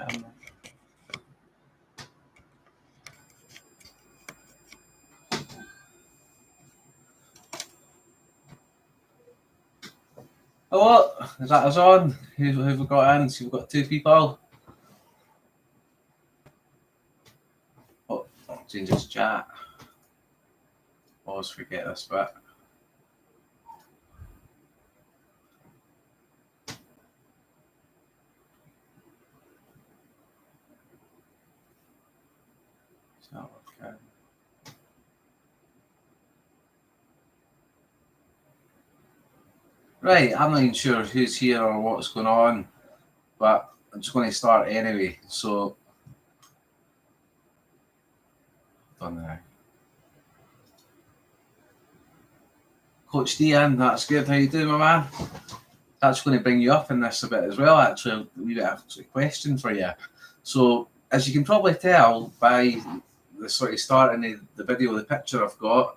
camera. Hello, is that us on? Who've we got in? So we've got 2 people. Oh, I'll change this chat. Always forget this bit. It's not working. Right, I'm not even sure who's here or what's going on, but I'm just going to start anyway. So, hold on now. Coach Dean, that's good. How you doing, my man? That's going to bring you up in this a bit as well, actually. We've got a question for you. So, as you can probably tell by the sort of start in the video, the picture I've got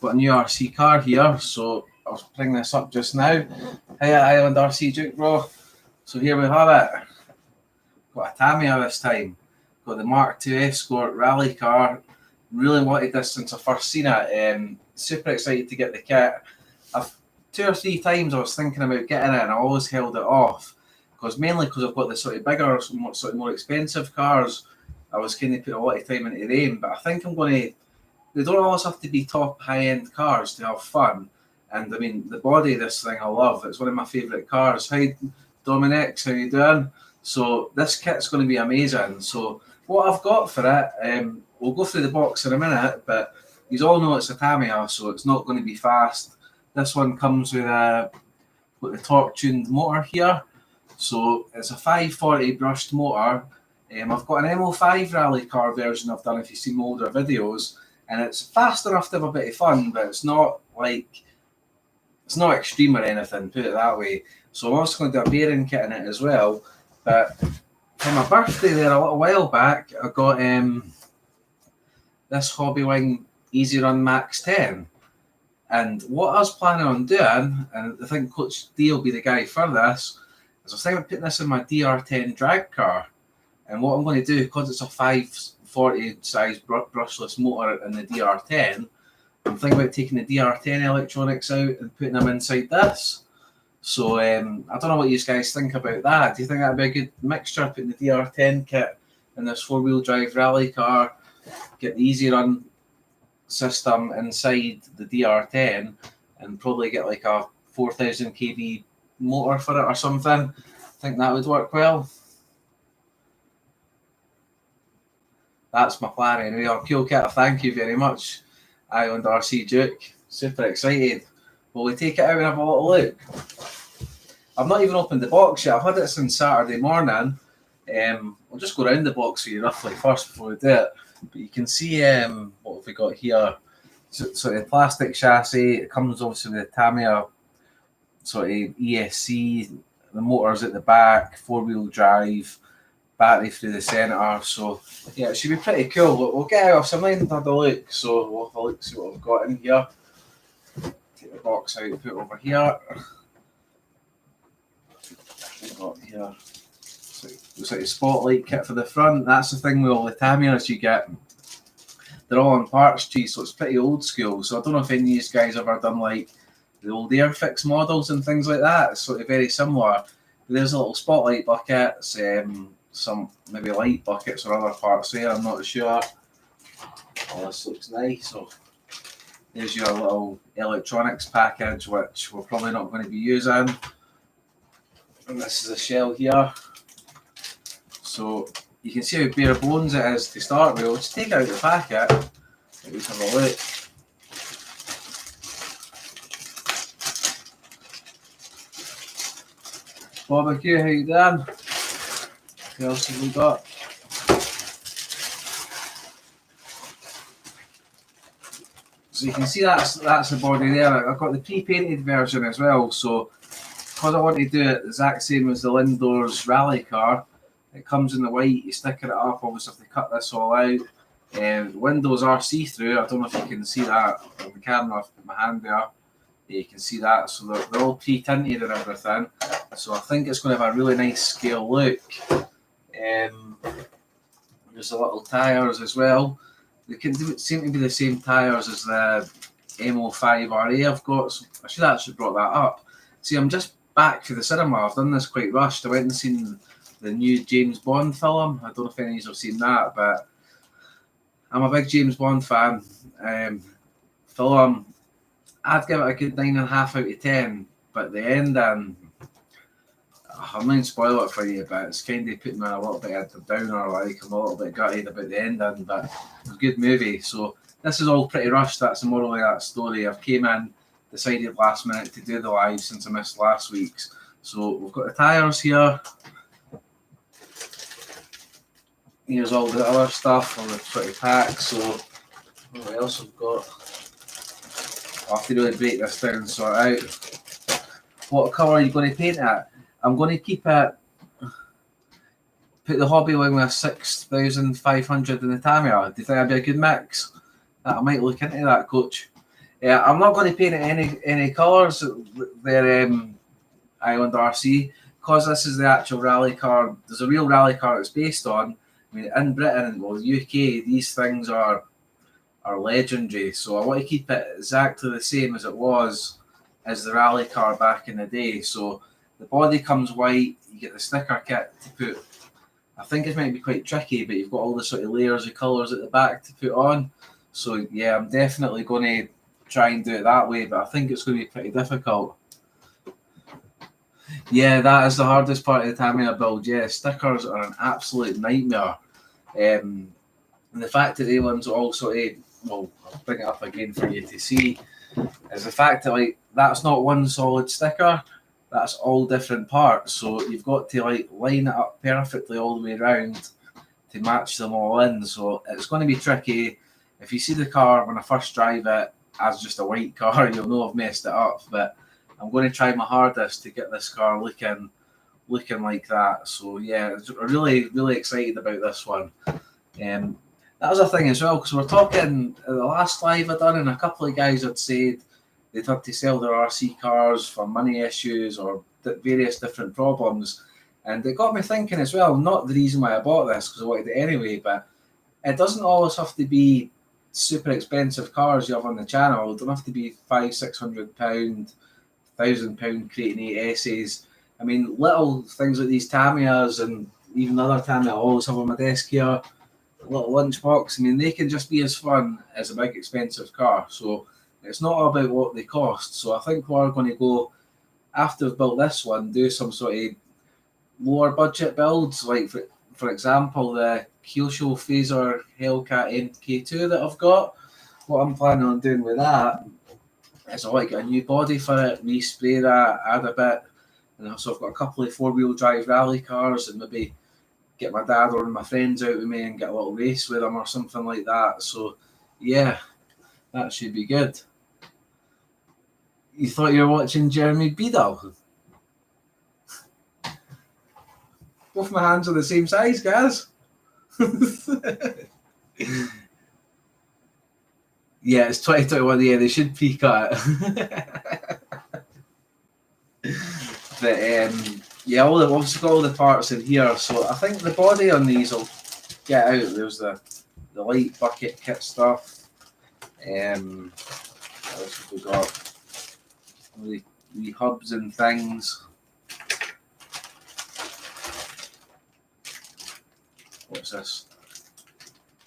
a new RC car here. So, I'll bring this up just now. Hey, Island RC Duke, bro. So, here we have it. Got a Tamiya this time. Got the Mark II Escort rally car. Really wanted this since I first seen it. Super excited to get the kit. 2 or 3 times I was thinking about getting it and I always held it off. Mainly because I've got the sort of bigger, sort of more expensive cars. I was kind of putting a lot of time into them. But I think I'm going to... They don't always have to be top high-end cars to have fun. And I mean, the body of this thing I love. It's one of my favourite cars. Hi, Dominic. How you doing? So this kit's going to be amazing. So what I've got for it, we'll go through the box in a minute, but you all know it's a Tamiya, so it's not going to be fast. This one comes with the torque-tuned motor here. So it's a 540 brushed motor. I've got an MO5 rally car version I've done if you've seen my older videos, and it's fast enough to have a bit of fun, but it's not extreme or anything, put it that way. So I'm also going to do a bearing kit in it as well. But for my birthday there a little while back, I got this Hobby Wing Easy Run Max 10. And what I was planning on doing, and I think Coach D will be the guy for this, is I was thinking of putting this in my DR10 drag car. And what I'm going to do, because it's a 540 size brushless motor in the DR10, I'm thinking about taking the DR10 electronics out and putting them inside this. So I don't know what you guys think about that. Do you think that'd be a good mixture, putting the DR10 kit in this 4-wheel drive rally car, get the Easy Run system inside the DR10, and probably get like a 4000 kV motor for it or something? I think that would work well. That's my plan anyway. Oh, cool kit. Thank you very much, Island RC Duke. Super excited. Will we take it out and have a little look? I've not even opened the box yet. I've had it since Saturday morning. I'll just go around the box for you roughly first before we do it. But you can see what have we got here. So the plastic chassis. It comes obviously with the Tamiya sort of ESC. The motor's at the back, 4-wheel drive, battery through the centre. So yeah, it should be pretty cool. We'll get out of some line and have a look. So we'll have a look, see what we've got in here. Take the box out, put it over here. We've got here. So it's like a spotlight kit for the front. That's the thing with all the Tamiyas you get. They're all on parts cheese, so it's pretty old school. So I don't know if any of you guys ever done like the old Airfix models and things like that. It's sort of very similar. There's a little spotlight buckets, some maybe light buckets or other parts there. I'm not sure. Oh, this looks nice. So there's your little electronics package, which we're probably not going to be using. And this is a shell here. So you can see how bare bones it is to start with. We'll just take out the packet and we have a look. Barbecue, how you doing? What else have we got? So you can see that's the body there. I've got the pre-painted version as well. So because I want to do it the exact same as the Lindor's rally car, it comes in the white. You stick it up. Obviously, if they cut this all out, the windows are see-through. I don't know if you can see that on the camera. I've put my hand there. Yeah, you can see that. So they're all pre-tinted and everything. So I think it's going to have a really nice scale look. There's the little tyres as well. They seem to be the same tyres as the MO5RA I've got. So I should actually brought that up. See, I'm just back for the cinema. I've done this quite rushed. I went and seen the new James Bond film. I don't know if any of you have seen that, but I'm a big James Bond fan. Film, I'd give it a good 9.5 out of 10, but the ending, I'm not going to spoil it for you, but it's kind of putting me a little bit of a downer, like I'm a little bit gutted about the ending, but it's a good movie. So this is all pretty rushed. That's the moral of that story. I've came in, decided last minute to do the live since I missed last week's. So we've got the tyres here. Here's all the other stuff on the 20 pack. So what else I've got? I'll have to really break this down and sort out. What colour are you going to paint it? I'm going to keep it, put the hobby wing with 6,500 in the tamiya. Do you think that'd be a good mix? I might look into that, coach. Yeah, I'm not going to paint it any colours. They're Island RC, because this is the actual rally car. There's a real rally car it's based on. I mean, in Britain, well, the UK, these things are legendary. So I want to keep it exactly the same as it was as the rally car back in the day. So the body comes white. You get the sticker kit to put. I think it might be quite tricky, but you've got all the sort of layers of colours at the back to put on. So yeah, I'm definitely going to try and do it that way, but I think it's going to be pretty difficult. Yeah, that is the hardest part of the tamiya build. Yeah, stickers are an absolute nightmare. And the fact that they ones all sort of, well, I'll bring it up again for you to see, is the fact that like that's not one solid sticker, that's all different parts. So you've got to like line it up perfectly all the way around to match them all in. So it's going to be tricky. If you see the car when I first drive it as just a white car, you'll know I've messed it up. But I'm going to try my hardest to get this car looking like that. So yeah, I'm really excited about this one. That was a thing as well, because we're talking the last live I done, and a couple of guys had said they'd had to sell their RC cars for money issues or various different problems, and it got me thinking as well. Not the reason why I bought this, because I wanted it anyway, but it doesn't always have to be super expensive cars you have on the channel. It don't have to be £500-600, £1,000 creating 8Ss. I mean, little things like these Tamiyas and even other Tamiya I always have on my desk here, a little lunchbox. I mean, they can just be as fun as a big expensive car. So it's not all about what they cost. So I think we're going to go, after we've built this one, do some sort of lower budget builds. Like for example, the Kyosho Phaser Hellcat MK2 that I've got. What I'm planning on doing with that is I want to get a new body for it, respray that, add a bit. And also I've got a couple of 4-wheel drive rally cars, and maybe get my dad or my friends out with me and get a little race with them or something like that. So yeah, that should be good. You thought you were watching Jeremy Beadle? Both my hands are the same size, guys. Yeah, it's 2021. Yeah, they should peak at it. But yeah, obviously got all the parts in here. So I think the body on these will get out. There's the light bucket kit stuff. What else have we got? The hubs and things. What's this?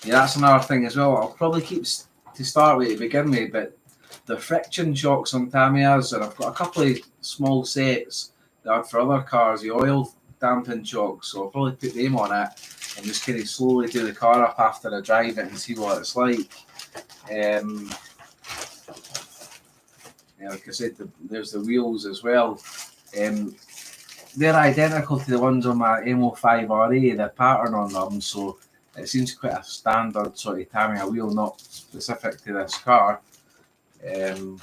Yeah, that's another thing as well. I'll probably keep to start with to begin with, but the friction shocks on Tamiyas, and I've got a couple of small sets that are for other cars, the oil dampen shocks, so I'll probably put them on it and just kind of slowly do the car up after I drive it and see what it's like. Yeah, like I said, there's the wheels as well. They're identical to the ones on my MO5RA, the pattern on them, so it seems quite a standard sort of Tamiya wheel, not specific to this car. What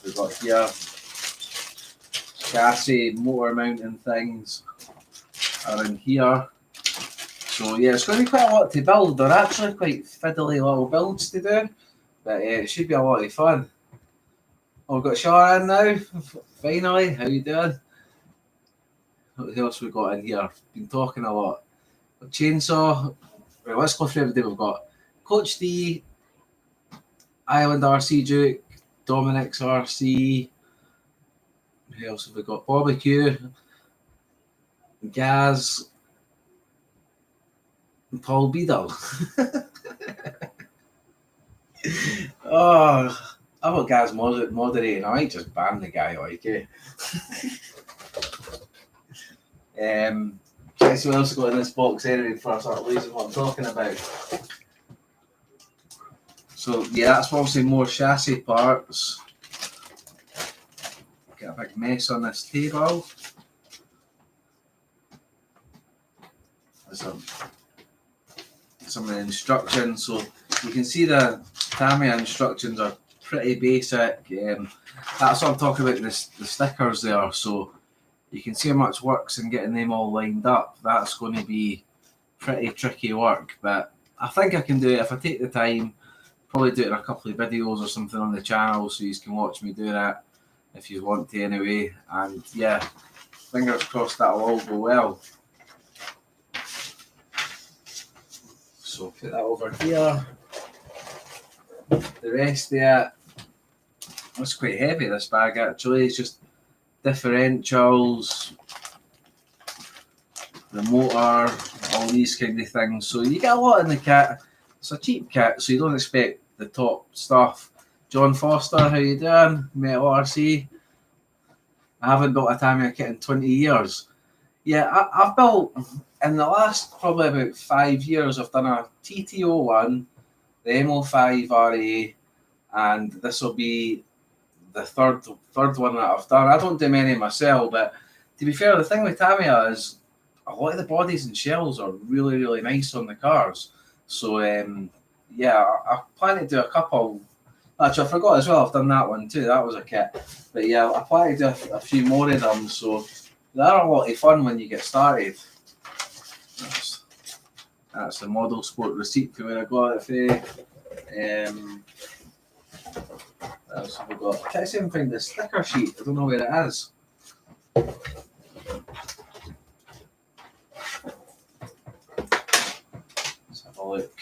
we've got here, chassis, motor mounting things are in here. So yeah, it's going to be quite a lot to build. They're actually quite fiddly little builds to do, but it should be a lot of fun. Oh, we've got Shaw in now, finally. How you doing? What else we got in here? Been talking a lot. Chainsaw. Right, let's go through everything we've got. Coach D, Island RC Duke, Dominic's RC. Who else have we got? Barbecue, Gaz, and Paul Beadle. Oh, I've got Gaz moderating. I might just ban the guy, like it. Let's see what else I've got in this box anyway before I start losing what I'm talking about. So yeah, that's obviously more chassis parts. Got a big mess on this table. There's some of the instructions. So you can see the tamiya instructions are pretty basic. That's what I'm talking about, the stickers there. So you can see how much works in getting them all lined up. That's going to be pretty tricky work, but I think I can do it if I take the time. Probably do it in a couple of videos or something on the channel so you can watch me do that if you want to anyway. And yeah, fingers crossed that'll all go well. So put that over here. The rest there, it's quite heavy, this bag actually. It's just differentials, the motor, all these kind of things. So you get a lot in the kit. It's a cheap kit, so you don't expect the top stuff. John Foster, how you doing? Metal RC. I haven't built a Tamiya kit in 20 years. Yeah, I've built, in the last probably about 5 years, I've done a TT01, the MO5 RA, and this will be the third one that I've done. I don't do many myself, but to be fair, the thing with Tamiya is a lot of the bodies and shells are really, really nice on the cars. So yeah, I plan to do a couple. Actually, I forgot as well, I've done that one too. That was a kit. But yeah, I plan to do a few more of them. So they're a lot of fun when you get started. That's the model sport receipt for where I got it from. What else have we got? I can't even find the sticker sheet. I don't know where it is. Let's have a look.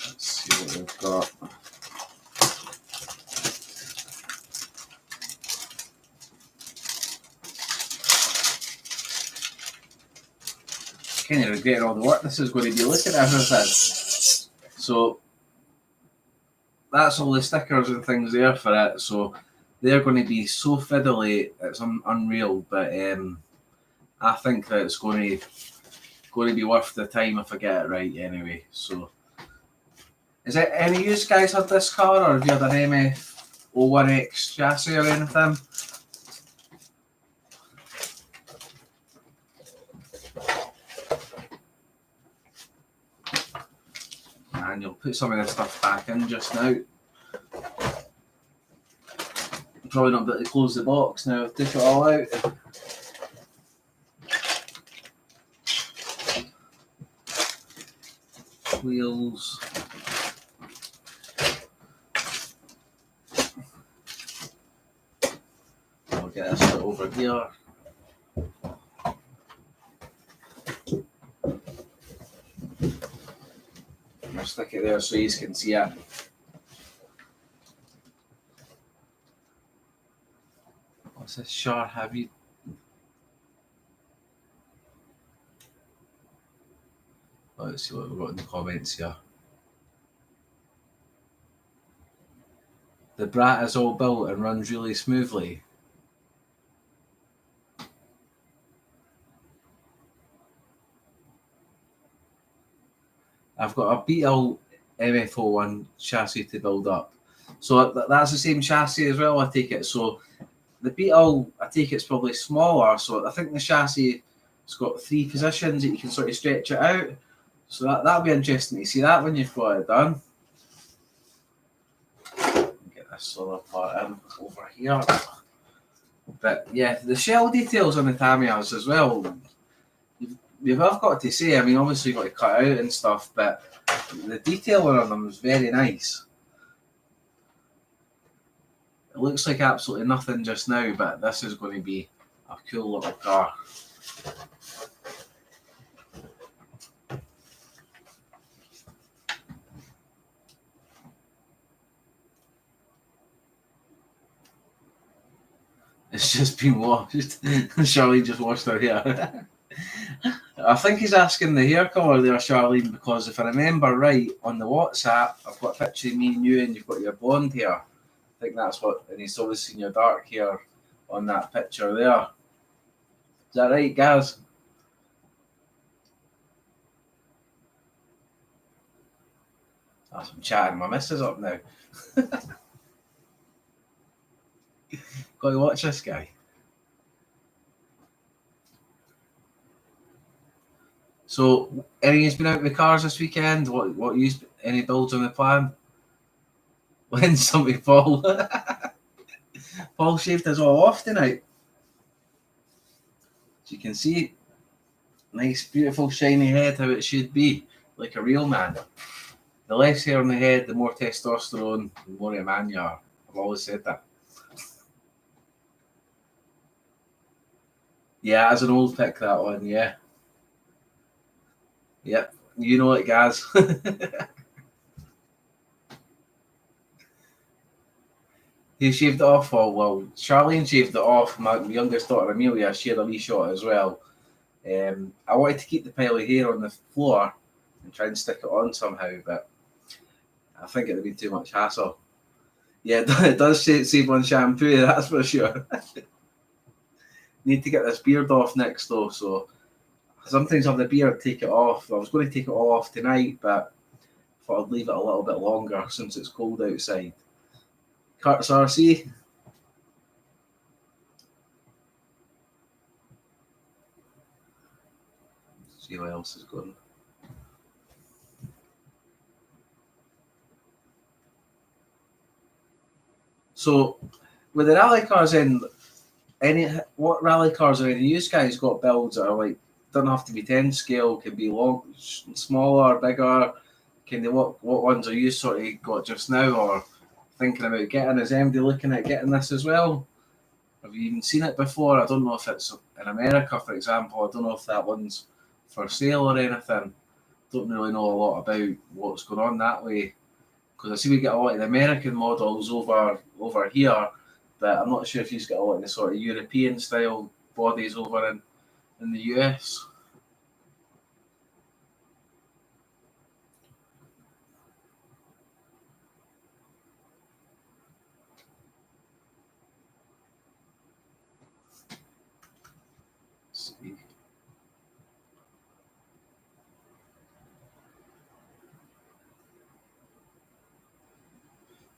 Let's see what we've got. Kind of regretting all the work this is going to be looking at everything. So that's all the stickers and things there for it. So they're going to be so fiddly, it's unreal. But I think that it's going to be worth the time if I get it right anyway. So is it any of you guys had this car, or have you had an MF01X chassis or anything? And you'll put some of this stuff back in just now. Probably not able to close the box now. Take it all out. Wheels. I'll get this bit over here. I'll stick it there so you can see it. What's this? Sure, have you? Let's see what we've got in the comments here. The Brat is all built and runs really smoothly. I've got a Beetle MF01 chassis to build up. So that's the same chassis as well, I take it. So the Beetle, I take it's probably smaller. So I think the chassis has got 3 positions that you can sort of stretch it out. So that'll be interesting to see that when you've got it done. Get this solar part in over here. But yeah, the shell details on the Tamiyas as well. I've got to say, I mean, obviously you've got to cut out and stuff, but the detail on them is very nice. looks like absolutely nothing just now, but this is going to be a cool little car. It's just been washed. Charlene just washed her hair. I think he's asking the hair colour there, Charlene, because if I remember right, on the WhatsApp, I've got a picture of me and you, and you've got your blonde hair. I think that's what, and he's always seen your dark hair on that picture there. Is that right, Gaz? I'm chatting my missus up now. Got to watch this guy. So, anything's been out with the cars this weekend? What used any builds on the plan? When somebody Paul Paul shaved us all off tonight. As you can see, nice, beautiful, shiny head, how it should be, like a real man. The less hair on the head, the more testosterone, the more a man you are. I've always said that. Yeah, as an old pick, that one, yeah. Yep, you know it, Gaz. He shaved it off. Oh, well, Charlene shaved it off. My youngest daughter, Amelia, she had a wee shot as well. I wanted to keep the pile of hair on the floor and try and stick it on somehow, but I think it would be too much hassle. Yeah, it does save on shampoo, that's for sure. Need to get this beard off next, though, so sometimes I have the beard, take it off. I was going to take it all off tonight, but I thought I'd leave it a little bit longer since it's cold outside. Curtis RC. See what else is going. So, with the rally cars in, what rally cars are any of you guys got builds that are like, don't have to be 10 scale, can be long, smaller, bigger? Can they, what ones are you sort of got just now or thinking about getting? Is MD looking at getting this as well? Have you even seen it before? I don't know if it's in America, for example. I don't know if that one's for sale or anything. Don't really know a lot about what's going on that way. Because I see we get a lot of the American models over here, but I'm not sure if you've got a lot of the sort of European style bodies over in the US. Let's see.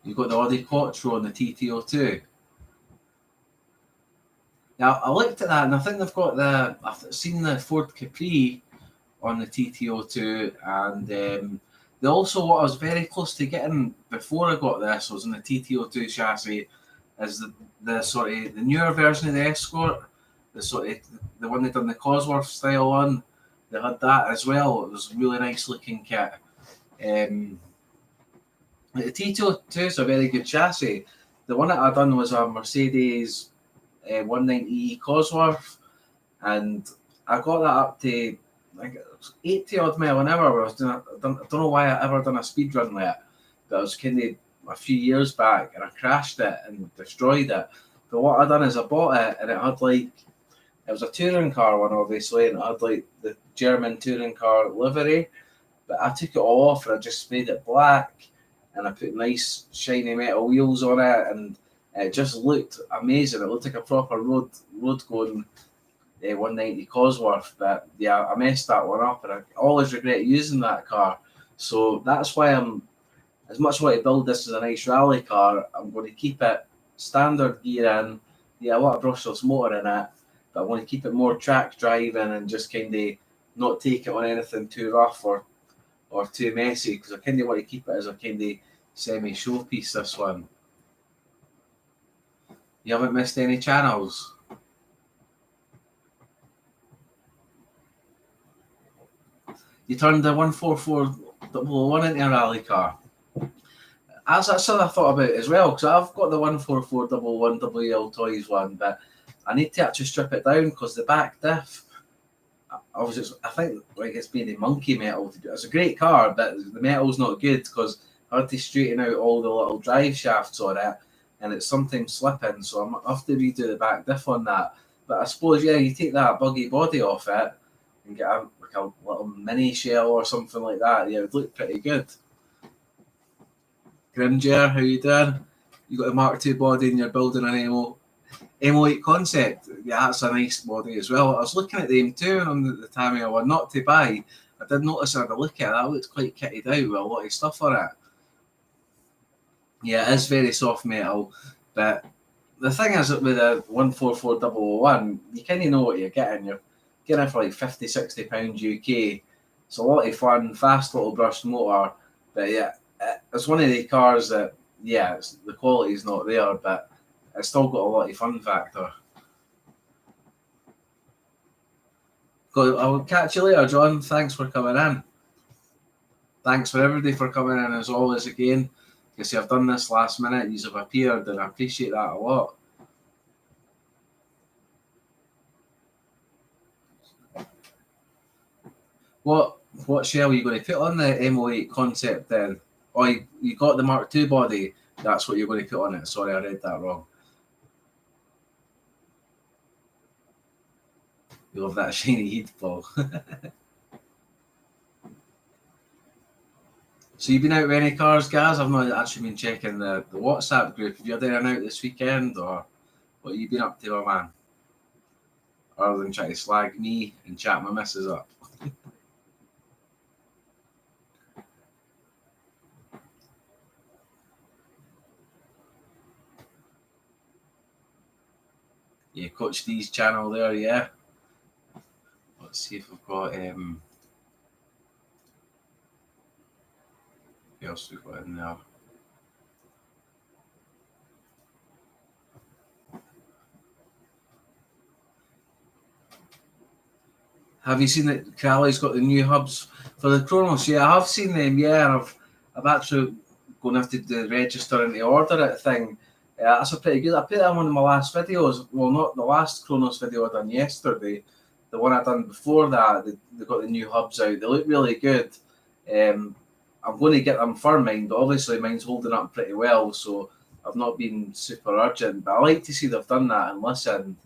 You've got the Audi Quattro and the TT02. Now, I looked at that and I think they've got I've seen the Ford Capri on the TT02, and they also, what I was very close to getting before I got this was in the TT02 chassis, is the sort of the newer version of the Escort, the sort of the one they done the Cosworth style on. They had that as well. It was a really nice looking kit. The TT02 is a very good chassis. The one that I done was a Mercedes 190E Cosworth, and I got that up to, I think it was 80 odd mile an hour. I don't know why I ever done a speed run with it, but I was kind of a few years back and I crashed it and destroyed it. But what I done is I bought it and it had like, it was a touring car one obviously, and it had like the German touring car livery, but I took it all off and I just made it black and I put nice shiny metal wheels on it, and it just looked amazing. It looked like a proper road going 190 Cosworth, but yeah, I messed that one up and I always regret using that car. So that's why I'm, as much as I want to build this as a nice rally car, I'm going to keep it standard gear in. Yeah, I want a brushless motor in it, but I want to keep it more track driving and just kind of not take it on anything too rough or too messy, because I kind of want to keep it as a kind of semi showpiece, this one. You haven't missed any channels? You turned the 14401 into a rally car. That's something I thought about as well, because I've got the 14411 WL Toys one, but I need to actually strip it down because the back diff, I think like it's made of monkey metal. It's a great car, but the metal's not good because I had to straighten out all the little drive shafts on it, and it's sometimes slipping, so I have to redo the back diff on that. But I suppose, yeah, you take that buggy body off it and get a little mini shell or something like that, yeah, it would look pretty good. Grimger, how you doing? You got a Mark II body and you're building an M08 concept. Yeah, that's a nice body as well. I was looking at the M2 on the Tamiya one, not to buy. I did notice I had a look at it. That looked quite kitted out with a lot of stuff on it. Yeah, it is very soft metal, but the thing is that with a 1440001, you kind of know what you're getting. You're getting it for like £50, £60 UK. It's a lot of fun, fast little brushed motor, but yeah, it's one of the cars that, yeah, the quality is not there, but it's still got a lot of fun factor. I'll catch you later, John. Thanks for coming in. Thanks for everybody for coming in as always again. You see, I've done this last minute. You have appeared, and I appreciate that a lot. What shell are you going to put on the M08 concept then? Oh, you got the Mark II body. That's what you're going to put on it. Sorry, I read that wrong. You love that shiny heat ball. So you've been out with any cars, Gaz? I've not actually been checking the WhatsApp group. Have you had anything out this weekend, or what have you been up to, my man? Other than trying to slag me and chat my missus up. Yeah, Coach D's channel there, yeah. Let's see if we've got what else we've got in there. Have you seen that Crowley's got the new hubs for the Chronos? Yeah, I have seen them, yeah, and I've actually going to have to do the register and to order it thing. That's a pretty good. I put that on one of my last videos. Well, not the last Chronos video I done yesterday. The one I done before that, they got the new hubs out. They look really good. I'm going to get them for mine, but obviously mine's holding up pretty well, so I've not been super urgent. But I like to see they've done that and listened.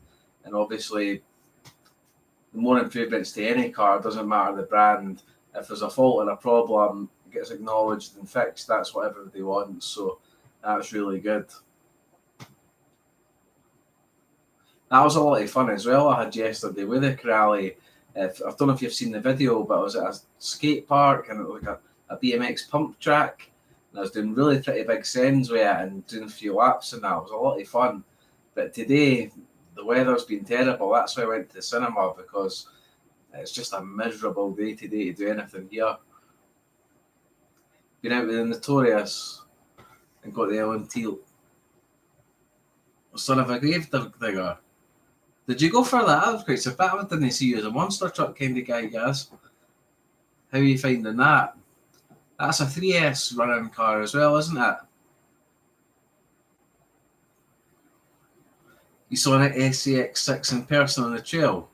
And obviously, the more improvements to any car, doesn't matter the brand. If there's a fault and a problem, it gets acknowledged and fixed. That's what everybody wants. So that's really good. That was a lot of fun as well. I had yesterday with the Corrali. I don't know if you've seen the video, but I was at a skate park and it was like a BMX pump track. And I was doing really pretty big sends with it and doing a few laps, and that it was a lot of fun. But today, the weather's been terrible. That's why I went to the cinema, because it's just a miserable day today to do anything here. Been out with the Notorious and got the Untitled Son of a Grave Digger. Did you go for that? I was quite surprised. I didn't see you as a monster truck kind of guy, guys. How are you finding that? That's a 3S running car as well, isn't it? You saw an SCX6 in person on the trail.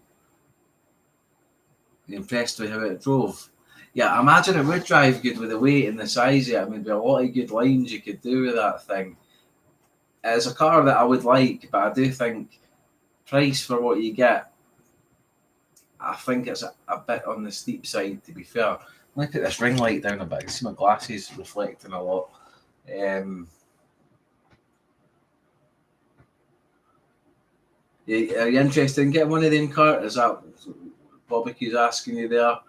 You're impressed with how it drove. Yeah, I imagine it would drive good with the weight and the size of it. I mean, there'd be a lot of good lines you could do with that thing. It's a car that I would like, but I do think price for what you get, I think it's a bit on the steep side, to be fair. Let me put this ring light down a bit. I can see my glasses reflecting a lot. Are you interested in getting one of them cars? Is that Bobby's asking you there?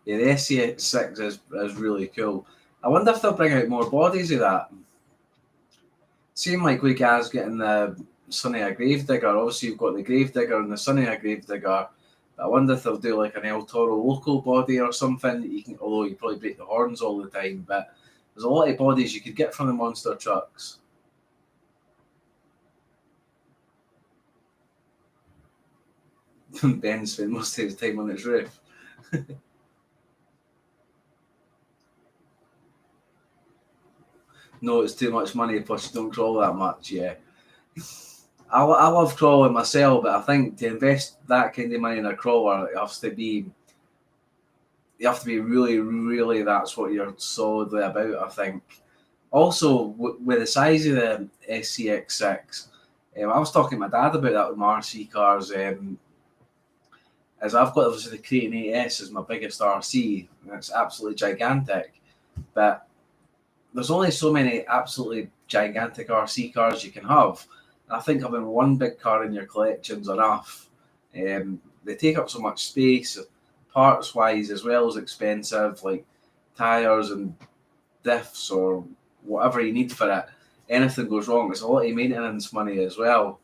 Yeah, the SC6 is really cool. I wonder if they'll bring out more bodies of that. Same like we guys getting the Sunny Gravedigger. Obviously, you've got the Gravedigger and the Sunny Gravedigger. I wonder if they'll do like an El Toro local body or something that you can, although you probably break the horns all the time, but there's a lot of bodies you could get from the monster trucks. Ben spent most of his time on his roof. No, it's too much money, plus you don't crawl that much, yeah. I love crawling myself, but I think to invest that kind of money in a crawler, you have to be really, really, that's what you're solidly about, I think. Also, with the size of the SCX6, I was talking to my dad about that with my RC cars, as I've got obviously the Creighton 8S as my biggest RC, and it's absolutely gigantic, but there's only so many absolutely gigantic RC cars you can have. I think having one big car in your collection's enough. They take up so much space, parts wise, as well as expensive, like tyres and diffs or whatever you need for it. Anything goes wrong, it's a lot of maintenance money as well.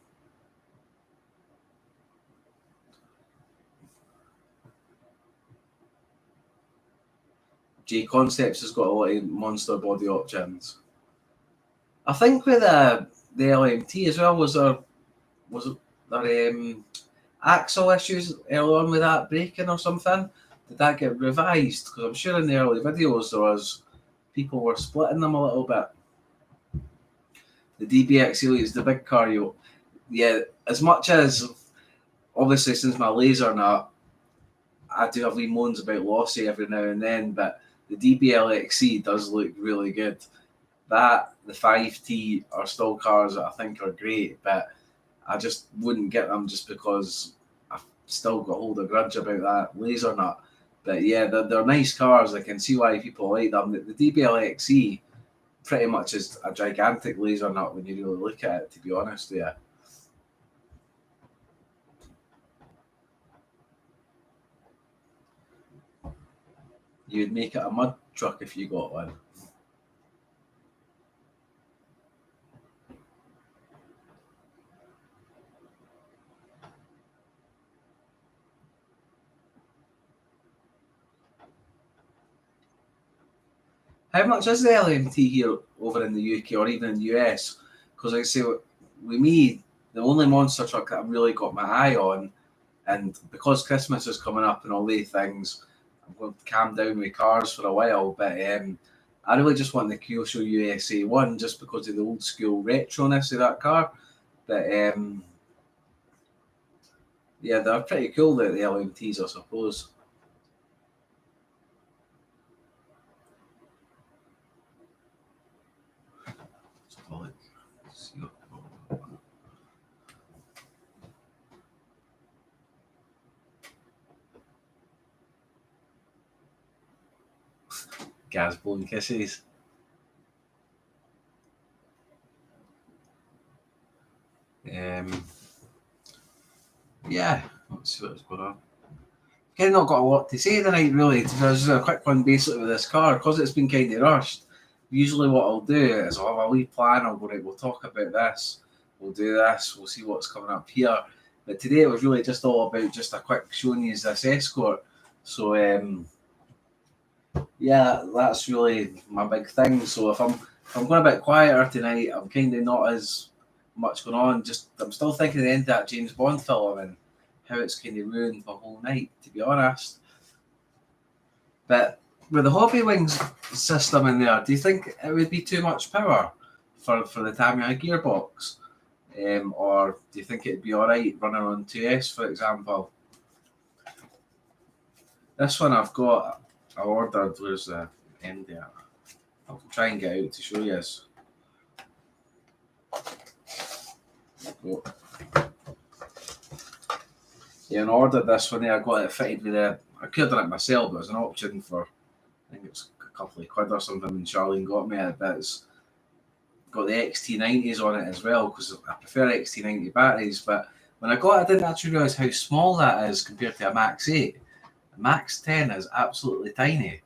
J Concepts has got a lot of monster body options. I think with the LMT as well, was there axle issues early on with that braking or something? Did that get revised? Because I'm sure in the early videos there was people were splitting them a little bit. The DBX Elite is the big car. Yeah, as much as obviously since my laser nut, I do have wee moans about lossy every now and then, but the DBLXC does look really good. That, the 5T are still cars that I think are great, but I just wouldn't get them just because I've still got hold of grudge about that laser nut. But yeah, they're nice cars. I can see why people like them. The DBLXC pretty much is a gigantic laser nut when you really look at it, to be honest with you. You'd make it a mud truck if you got one. How much is the LMT here over in the UK or even in the US? Because like I say, with me, the only monster truck that I've really got my eye on, and because Christmas is coming up and all these things, I'm going to calm down with cars for a while. But I really just want the Kyosho USA one just because of the old school retroness of that car. But yeah, they're pretty cool, the LMTs, I suppose. Gas blowing kisses. Yeah, let's see what's going on. Kind of not got a lot to say tonight, really. There's a quick one basically with this car because it's been kind of rushed. Usually, what I'll do is I'll have a wee plan. I'll go right. We'll talk about this. We'll do this. We'll see what's coming up here. But today it was really just all about just a quick showing you this escort. So yeah, that's really my big thing. So if I'm going a bit quieter tonight, I'm kind of not as much going on. Just I'm still thinking of the end of that James Bond film and how it's kind of ruined my whole night, to be honest. But with the Hobby Wings system in there, do you think it would be too much power for the Tamiya gearbox? Or do you think it'd be alright running on 2S, for example? This one I ordered, where's the end there? I'll try and get out to show you this. Go. Yeah, and I ordered this one there. I got it fitted with I could have done it myself, but it was an option for, I think it was a couple of quid or something when Charlene got me it. But it's got the XT90s on it as well because I prefer XT90 batteries. But when I got it, I didn't actually realise how small that is compared to a Max 8. The Max 10 is absolutely tiny.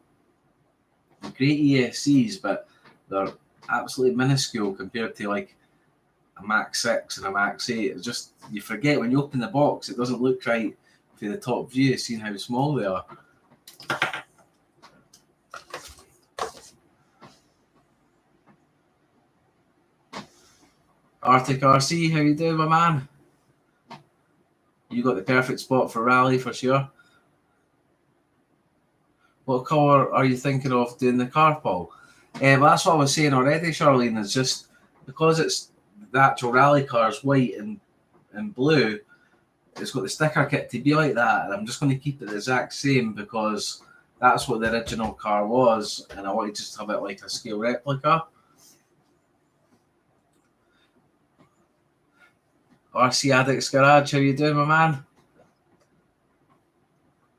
They're great ESCs, but they're absolutely minuscule compared to like a Max 6 and a Max 8. It's just, you forget when you open the box, it doesn't look right for the top view, seeing how small they are. Arctic RC, how you doing, my man? You got the perfect spot for rally for sure. What colour are you thinking of doing the car, Paul? Well, that's what I was saying already, Charlene. It's just because it's the actual rally car is white and blue. It's got the sticker kit to be like that, and I'm just going to keep it the exact same because that's what the original car was, and I want to just have it like a scale replica. RC Addicts Garage, how you doing, my man?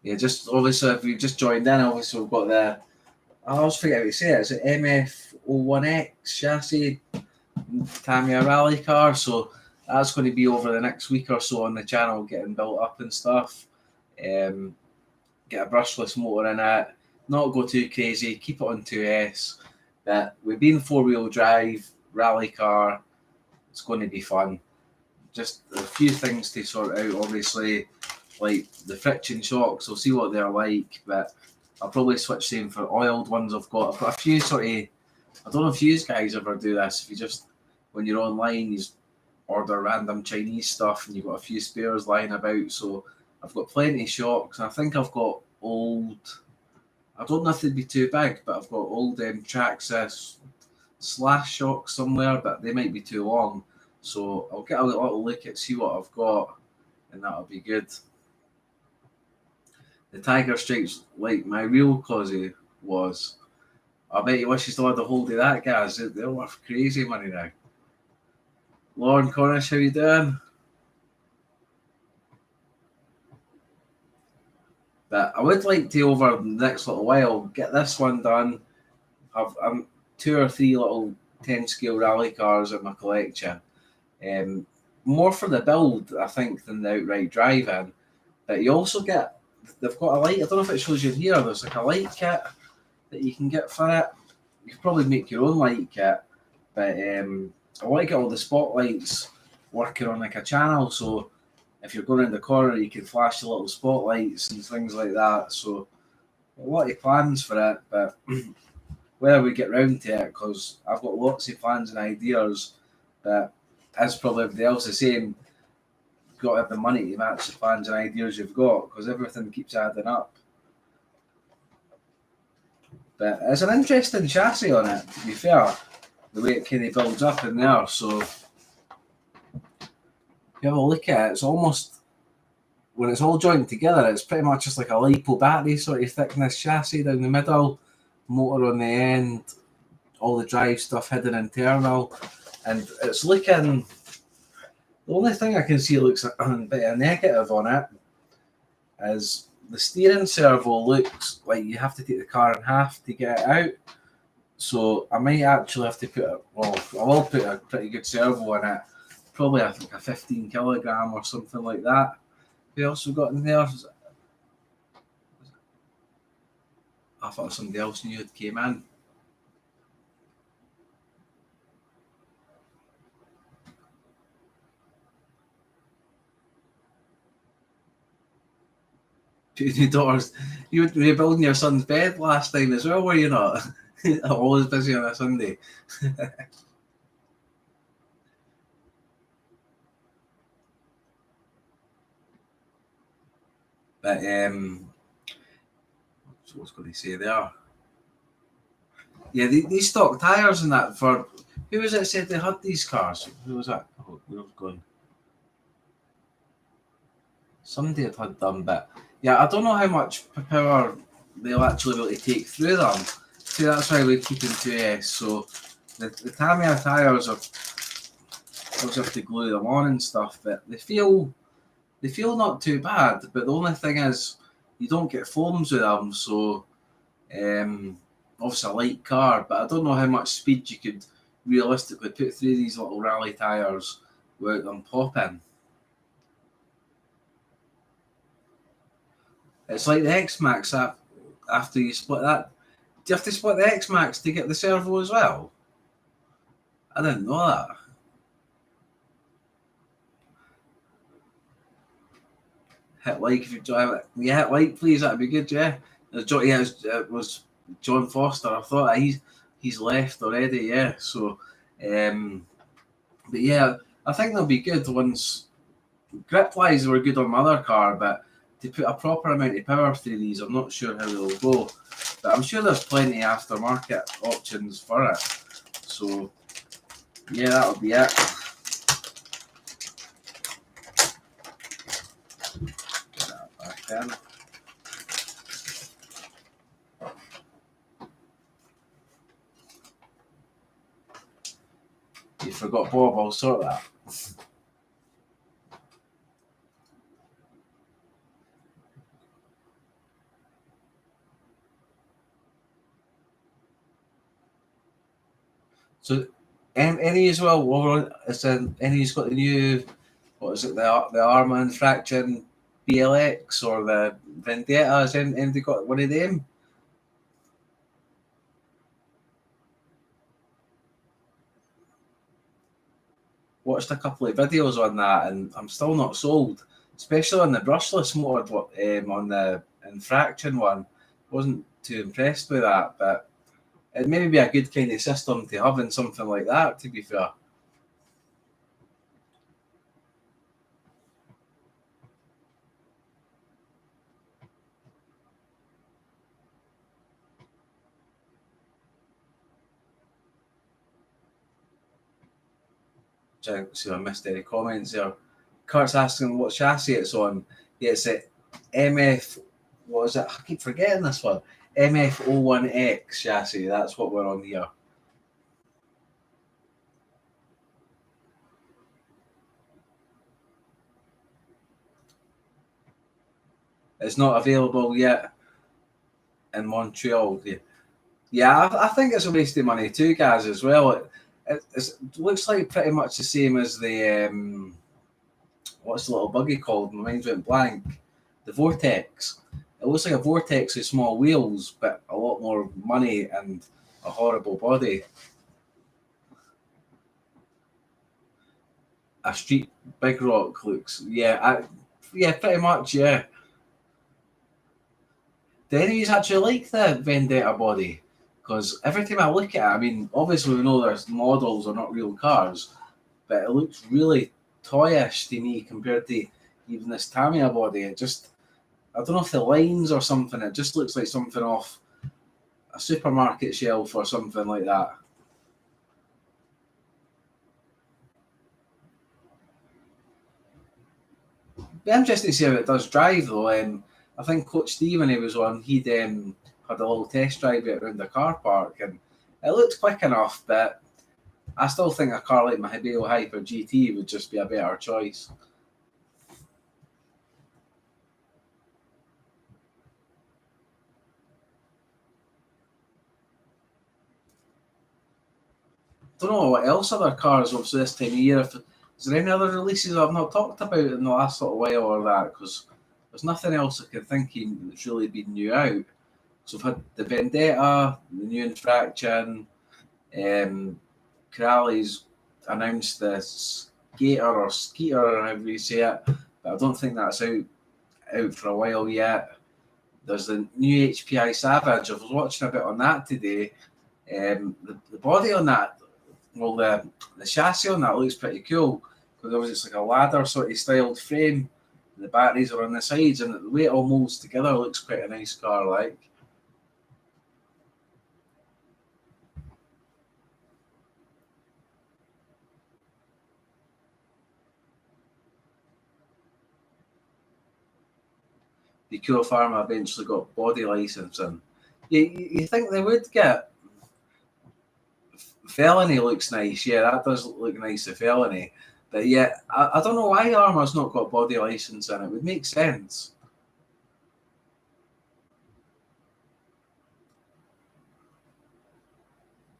Yeah, just obviously if you just joined in, obviously we've got the, I always forget how to say it, it's an MF01X chassis Tamiya rally car, so that's going to be over the next week or so on the channel, getting built up and stuff. Get a brushless motor in it, not go too crazy, keep it on 2S. But with being 4-wheel drive rally car, it's going to be fun. Just a few things to sort out, obviously, like the friction shocks. We'll see what they're like, but I'll probably switch them for oiled ones. I've got a few sort of, I don't know if you guys ever do this, if you just, when you're online, you order random Chinese stuff and you've got a few spares lying about. So I've got plenty of shocks. I think I've got old, I don't know if they'd be too big, but I've got old Traxxas slash shocks somewhere, but they might be too long. So I'll get a little look at, see what I've got, and that'll be good. The Tiger Stripes, like my real Cosy was. I bet you wish you still had the hold of that, guys. They're worth crazy money now. Lauren Cornish, how you doing? But I would like to, over the next little while, get this one done. Have 2 or 3 little 10 scale rally cars in my collection. More for the build, I think, than the outright drive-in. But you also get, they've got a light, I don't know if it shows you here, there's like a light kit that you can get for it. You could probably make your own light kit, but I want to get all the spotlights working on like a channel, so if you're going in the corner you can flash the little spotlights and things like that. So a lot of plans for it, but whether we get round to it, because I've got lots of plans and ideas, but as probably everybody else is saying, you've got to have the money to match the plans and ideas you've got, because everything keeps adding up. But it's an interesting chassis on it, to be fair, the way it kind of builds up in there. So if you have a look at it, it's almost, when it's all joined together, it's pretty much just like a lipo battery sort of thickness chassis down the middle, motor on the end, all the drive stuff hidden internal, and it's looking, the only thing I can see looks a bit of negative on it is the steering servo looks like you have to take the car in half to get it out. So I might actually have to put I will put a pretty good servo in it, probably I think a 15 kilogram or something like that. Who else we got in there? I thought somebody else new had came in. Two new daughters. You were building your son's bed last time as well, were you not? I'm always busy on a Sunday. But so what's going to say there? Yeah, these stock tires and that for, who was it said they had these cars? Who was that? Oh, where was going? Somebody had them, but yeah, I don't know how much power they'll actually be able to take through them. See, that's why we keep them 2S. So the Tamiya tires are, obviously have to glue them on and stuff, but they feel not too bad. But the only thing is, you don't get foams with them, so obviously a light car, but I don't know how much speed you could realistically put through these little rally tires without them popping. It's like the X-Max after you split that. Do you have to split the X-Max to get the servo as well? I didn't know that. Hit like if you drive it. Yeah, hit like please, that'd be good, yeah. It was John Foster. I thought he's left already, yeah. So but yeah, I think they'll be good once grip-wise, they were good on my other car, but to put a proper amount of power through these, I'm not sure how they'll go. But I'm sure there's plenty of aftermarket options for it. So, yeah, that'll be it. Get that back in. You forgot Bob, I'll sort that. So, any as well, any's got the new, what is it, the Arma Infraction BLX or the Vendetta? Has anybody got one of them? Watched a couple of videos on that, and I'm still not sold, especially on the brushless mode. On the Infraction one, wasn't too impressed with that, but it may be a good kind of system to have in something like that, to be fair. See, I missed any comments there. Kurt's asking what chassis it's on. Yeah, it's a MF. What is it? I keep forgetting this one. MF01X chassis. That's what we're on here. It's not available yet in Montreal. Yeah, I think it's a waste of money too, guys, as well. It looks like pretty much the same as the what's the little buggy called? My mind's went blank. The Vortex. It looks like a Vortex with small wheels, but a lot more money and a horrible body. A street Big Rock looks, yeah, pretty much, yeah. Do any of you actually like the Vendetta body? Because every time I look at it, I mean, obviously we know there's models are not real cars, but it looks really toyish to me compared to even this Tamiya body. It just, I don't know if the lines or something, it just looks like something off a supermarket shelf or something like that. Be interesting to see how it does drive though. I think Coach Steve, when he was on, he'd had a little test drive it around the car park, and it looked quick enough, but I still think a car like my Hpi Hyper GT would just be a better choice. Don't know what else other cars obviously this time of year. Is there any other releases I've not talked about in the last little while or that? Because there's nothing else I can think of that's really been new out. So I've had the Vendetta, the new Infraction, Corrales announced the Skater or Skeeter, or however you say it, but I don't think that's out for a while yet. There's the new Hpi Savage. I was watching a bit on that today. The body on that, well, the chassis on that looks pretty cool because it's like a ladder sort of styled frame. The batteries are on the sides, and the way it all molds together looks quite a nice car. Like, the Cool Pharma eventually got body licensing. You think they would get Felony looks nice, yeah, that does look nice, a Felony. But yeah, I don't know why Arma's not got body license in it. It would make sense.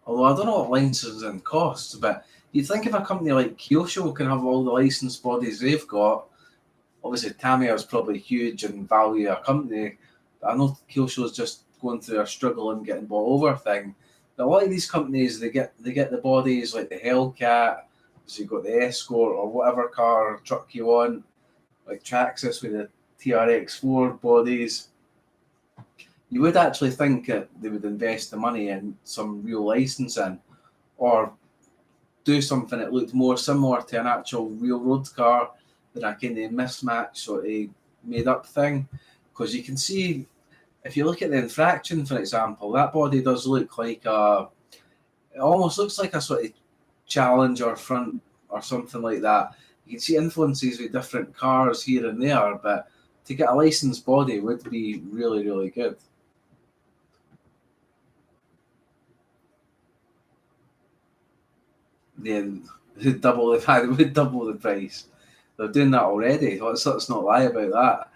Although I don't know what licensing costs, but you'd think if a company like Kyosho can have all the licensed bodies they've got, obviously Tamiya is probably huge in value a company. But I know Kyosho's just going through a struggle and getting bought over thing. But a lot of these companies they get the bodies like the Hellcat, so you've got the Escort or whatever car or truck you want, like Traxxas with the TRX4 bodies. You would actually think that they would invest the money in some real licensing or do something that looked more similar to an actual real road car than a kind of mismatch sort of made up thing. Because you can see, if you look at the infraction, for example, that body does look like it almost looks like a sort of Challenger front or something like that. You can see influences with different cars here and there, but to get a licensed body would be really, really good. Then double they would double the price. They're doing that already. Let's not lie about that.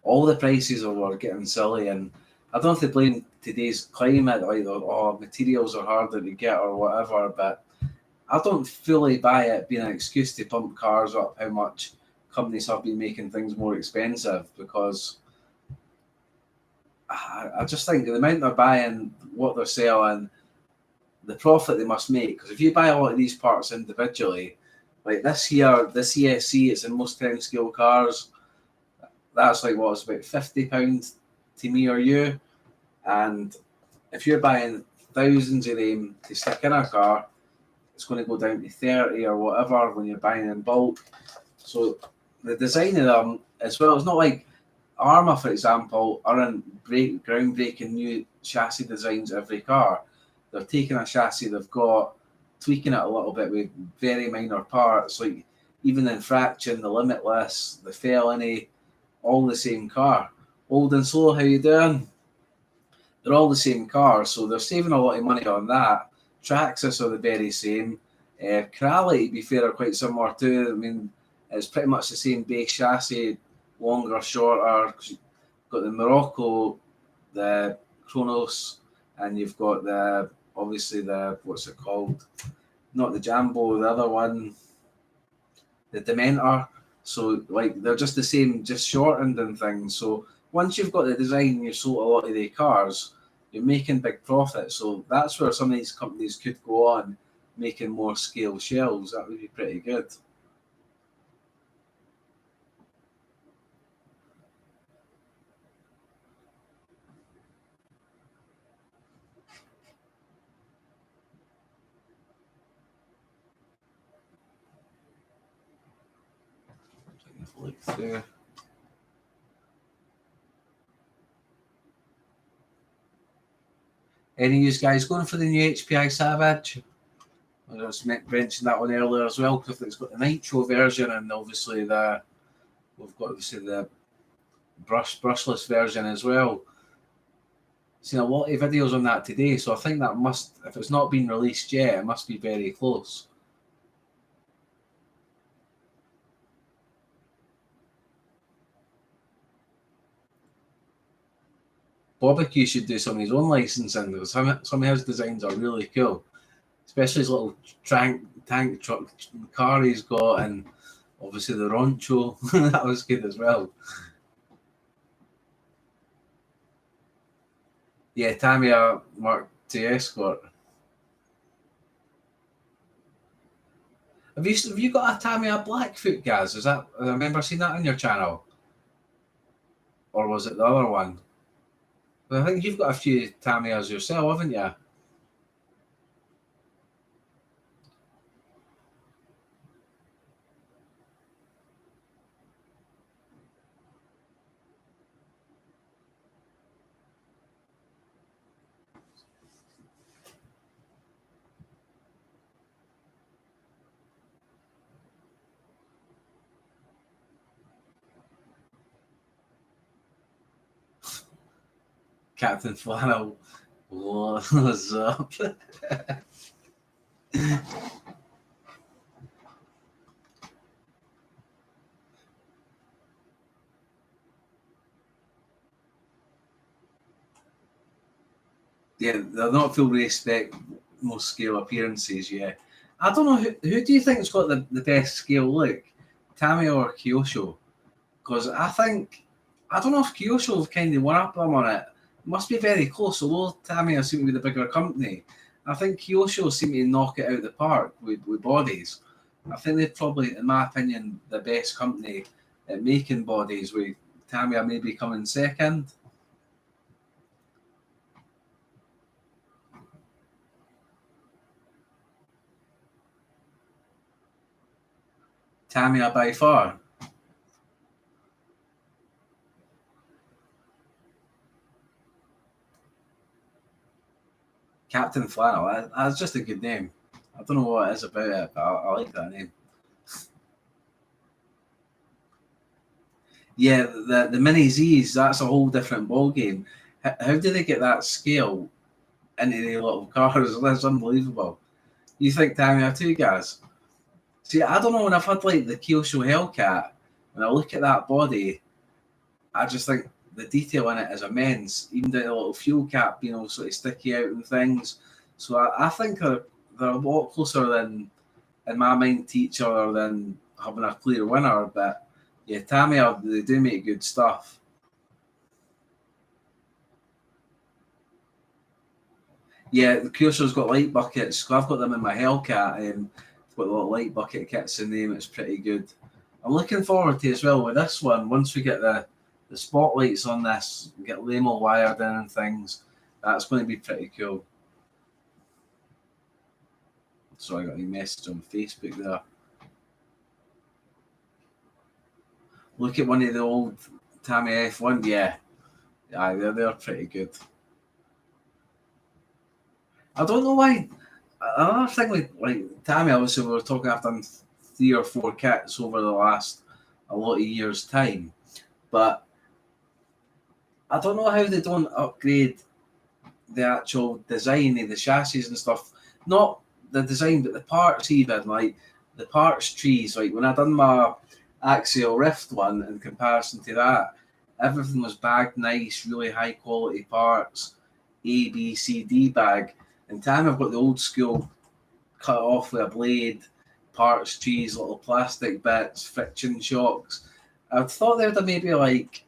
All the prices are getting silly, and I don't have to blame today's climate, like materials are harder to get or whatever, but I don't fully buy it being an excuse to pump cars up how much companies have been making things more expensive, because I just think the amount they're buying, what they're selling, the profit they must make. Because if you buy a lot of these parts individually, like this here, this ESC, it's in most 10 scale cars. That's like what, it's about £50 to me or you. And if you're buying thousands of them to stick in a car, it's going to go down to 30 or whatever when you're buying in bulk. So the design of them as well, it's not like Arma, for example, are in groundbreaking new chassis designs every car. They're taking a chassis they've got, tweaking it a little bit with very minor parts, like even the infraction, the limitless, the felony, all the same car. Old and slow, how you doing? They're all the same car, so they're saving a lot of money on that. Traxxas are the very same. Corrali, to be fair, are quite similar too. I mean, it's pretty much the same base chassis, longer, shorter. You've got the Morocco, the Kronos, and you've got obviously what's it called? Not the Jambo, the other one, the Dementor. So like they're just the same, just shortened and things. So once you've got the design, you've sold a lot of the cars, you're making big profits. So that's where some of these companies could go on making more scale shells. That would be pretty good. Look through. Any of you guys going for the new Hpi Savage? I was mentioned that one earlier as well, because it's got the Nitro version and obviously we've got obviously the brushless version as well. Seen a lot of videos on that today, so I think that must, if it's not been released yet, it must be very close. Barbecue should do some of his own licensing, because some of his designs are really cool, especially his little tank truck car he's got, and obviously the Roncho. That was good as well. Yeah, Tamiya Mark II Escort. Have you got a Tamiya Blackfoot, Gaz? Is that, I remember seeing that on your channel, or was it the other one? I think you've got a few Tamiyas yourself, haven't you? Captain Flannel, what's up? Yeah, they're not full respect most scale appearances, yeah. I don't know, who do you think's got the best scale look? Tamiya or Kyosho? Because I don't know if Kyosho have kind of won up them on it. It must be very close, although Tamiya seem to be the bigger company. I think Kyosho seem to knock it out of the park with bodies. I think they're probably, in my opinion, the best company at making bodies, with Tamiya maybe coming second. Tamiya by far. Captain Flannel, that's just a good name. I don't know what it is about it, but I like that name. Yeah, the Mini Zs, that's a whole different ball game. How do they get that scale into the little cars? That's unbelievable. You think Tamiya too, guys? See, I don't know, when I've had like the Kyosho Hellcat, when I look at that body, I just think the detail in it is immense. Even the little fuel cap being all sort of sticky out and things. So I think they're a lot closer than, in my mind, to each other than having a clear winner. But yeah, Tamiya, they do make good stuff. Yeah, the Kyosho's got light buckets. So I've got them in my Hellcat. I've got a little light bucket kits in them. It's pretty good. I'm looking forward to as well with this one. Once we get the spotlights on this, get Lamel wired in and things, that's going to be pretty cool. So I got a message on Facebook there. Look at one of the old Tamiya F1. Yeah, they're pretty good. I don't know why. Another thing with like Tamiya, obviously, we were talking, I've done 3 or 4 kits over the last a lot of years' time, but I don't know how they don't upgrade the actual design of the chassis and stuff. Not the design, but the parts even. Like the parts trees. Like when I done my Axial Rift one, in comparison to that, everything was bagged nice, really high quality parts, A, B, C, D bag. And time I've got the old school cut off with a blade, parts trees, little plastic bits, friction shocks. I thought they would have maybe like,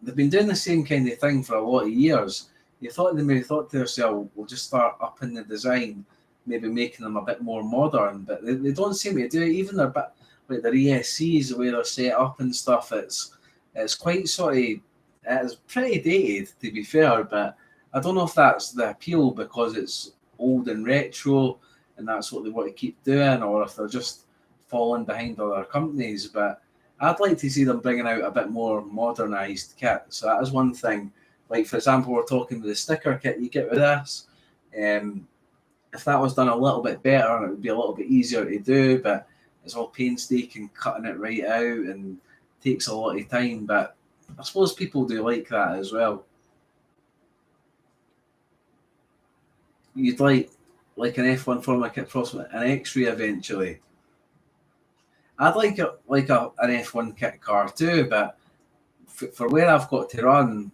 they've been doing the same kind of thing for a lot of years. You thought they maybe thought to themselves, we'll just start upping the design, maybe making them a bit more modern, but they don't seem to do it. Even their bit like their ESCs, the way they're set up and stuff, it's quite sort of, it's pretty dated to be fair, but I don't know if that's the appeal because it's old and retro and that's what they want to keep doing, or if they're just falling behind other companies. But I'd like to see them bringing out a bit more modernised kit. So that is one thing. Like, for example, we're talking with the sticker kit you get with this. If that was done a little bit better, it would be a little bit easier to do, but it's all painstaking cutting it right out and takes a lot of time. But I suppose people do like that as well. You'd like an F1 Formula kit, possibly an X-ray eventually. I'd like an F1 kit car too, but for where I've got to run,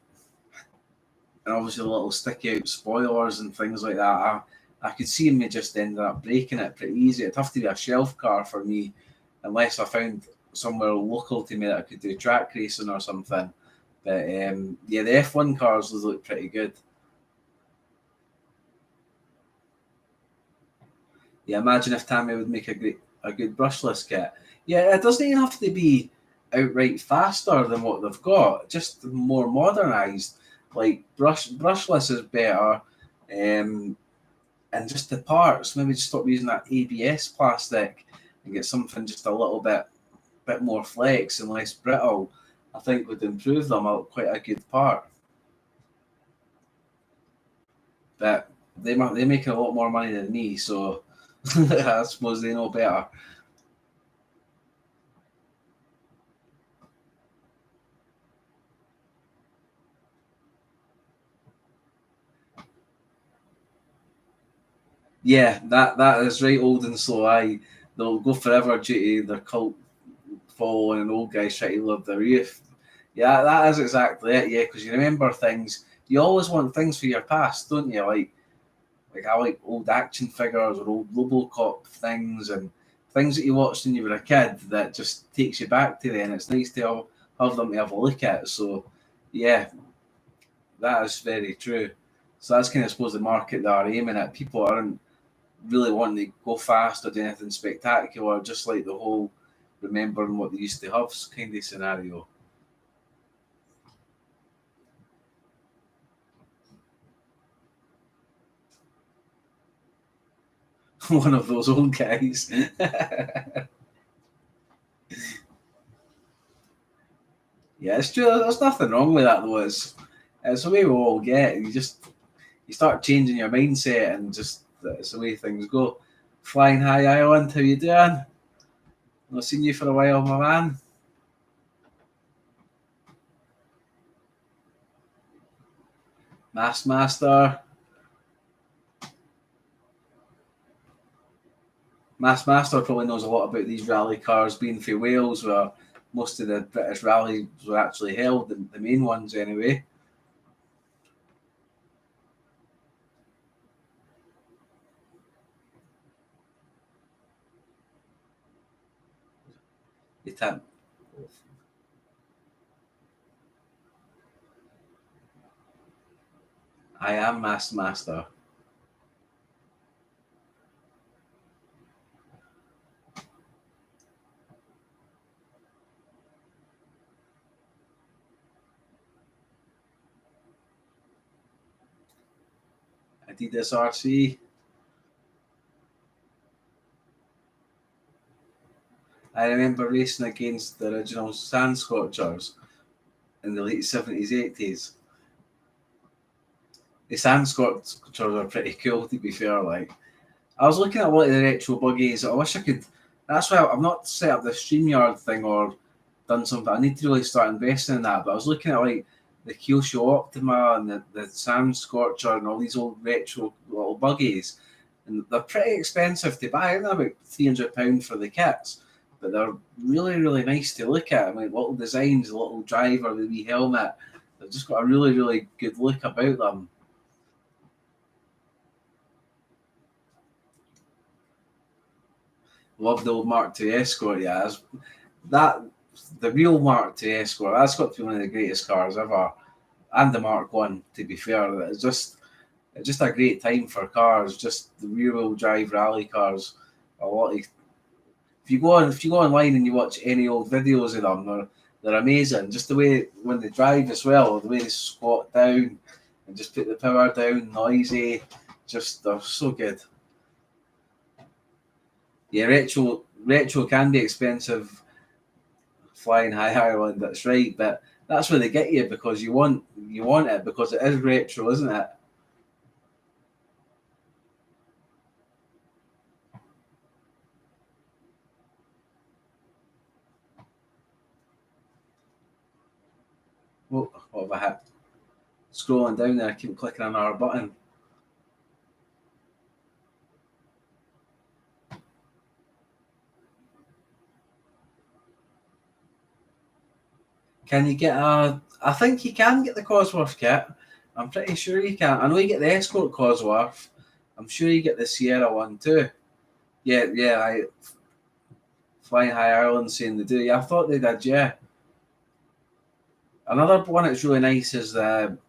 and obviously the little sticky out spoilers and things like that, I could see me just ending up breaking it pretty easy. It'd have to be a shelf car for me, unless I found somewhere local to me that I could do track racing or something. But yeah, the F1 cars look pretty good. Yeah, imagine if Tammy would make a good brushless kit. Yeah, it doesn't even have to be outright faster than what they've got, just more modernised. Like brushless is better, and just the parts. Maybe just stop using that ABS plastic and get something just a little bit more flex and less brittle. I think would improve them quite a good part. But they make a lot more money than me, so I suppose they know better. Yeah, that is right. Old and slow. They'll go forever due to their cult following and old guys trying to live their youth. Yeah, that is exactly it. Yeah, because you remember things. You always want things for your past, don't you? Like I like old action figures or old RoboCop things and things that you watched when you were a kid that just takes you back to then. It's nice to have them to have a look at. So yeah, that is very true. So that's kind of, I suppose, the market they are aiming at. People aren't really wanting to go fast or do anything spectacular, just like the whole remembering what they used to have kind of scenario. One of those old guys. Yeah, it's true. There's nothing wrong with that though. It's the way we all get. You start changing your mindset, and just it's the way things go. Flying High Island, how you doing? Not seen you for a while, my man. Master. Master probably knows a lot about these rally cars, being from Wales, where most of the British rallies were actually held, the main ones anyway. I am Master. Adidas RC. I remember racing against the original Sand Scorchers in the late 70s, 80s. The Sand Scorchers are pretty cool, to be fair. Like, I was looking at a lot of the retro buggies. I wish I could. That's why I've not set up the StreamYard thing or done something. I need to really start investing in that. But I was looking at like the Kyosho Optima and the Sand Scorcher and all these old retro little buggies. And they're pretty expensive to buy. They're about £300 for the kits. But they're really, really nice to look at. I mean, little designs, a little driver, the wee helmet. They've just got a really, really good look about them. Love the old Mark II Escort, yeah. The real Mark II Escort, that's got to be one of the greatest cars ever. And the Mark One, to be fair. It's just a great time for cars, just the rear wheel drive rally cars. A lot of, if you go online and you watch any old videos of them, they're amazing. Just the way when they drive as well, the way they squat down and just put the power down, noisy, just they're so good. Yeah, retro can be expensive. Flying High Ireland, that's right, but that's where they get you because you want it because it is retro, isn't it? What have I hit? Scrolling down there, I keep clicking on our button. Can you get a? I think you can get the Cosworth kit. I'm pretty sure you can. I know you get the Escort Cosworth. I'm sure you get the Sierra one too. Yeah. Flying High Ireland saying they do. Yeah, I thought they did. Yeah. Another one that's really nice is I don't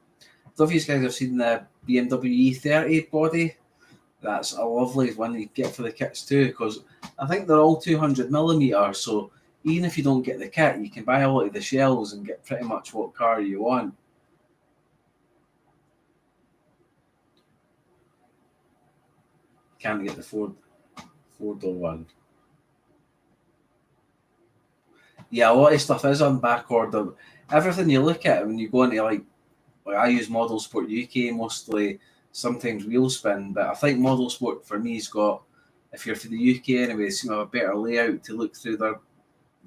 know if you guys have seen the Bmw E30 Body. That's a lovely one you get for the kits too, because I think they're all 200mm. So even if you don't get the kit, you can buy a lot of the shells and get pretty much what car you want. Can't get the four-door one. Yeah, a lot of stuff is on back order. Everything you look at when you go into like I use Model Sport UK mostly, sometimes Wheelspin, but I think Model Sport for me's got, if you're for the UK anyway, seem to have a better layout to look through their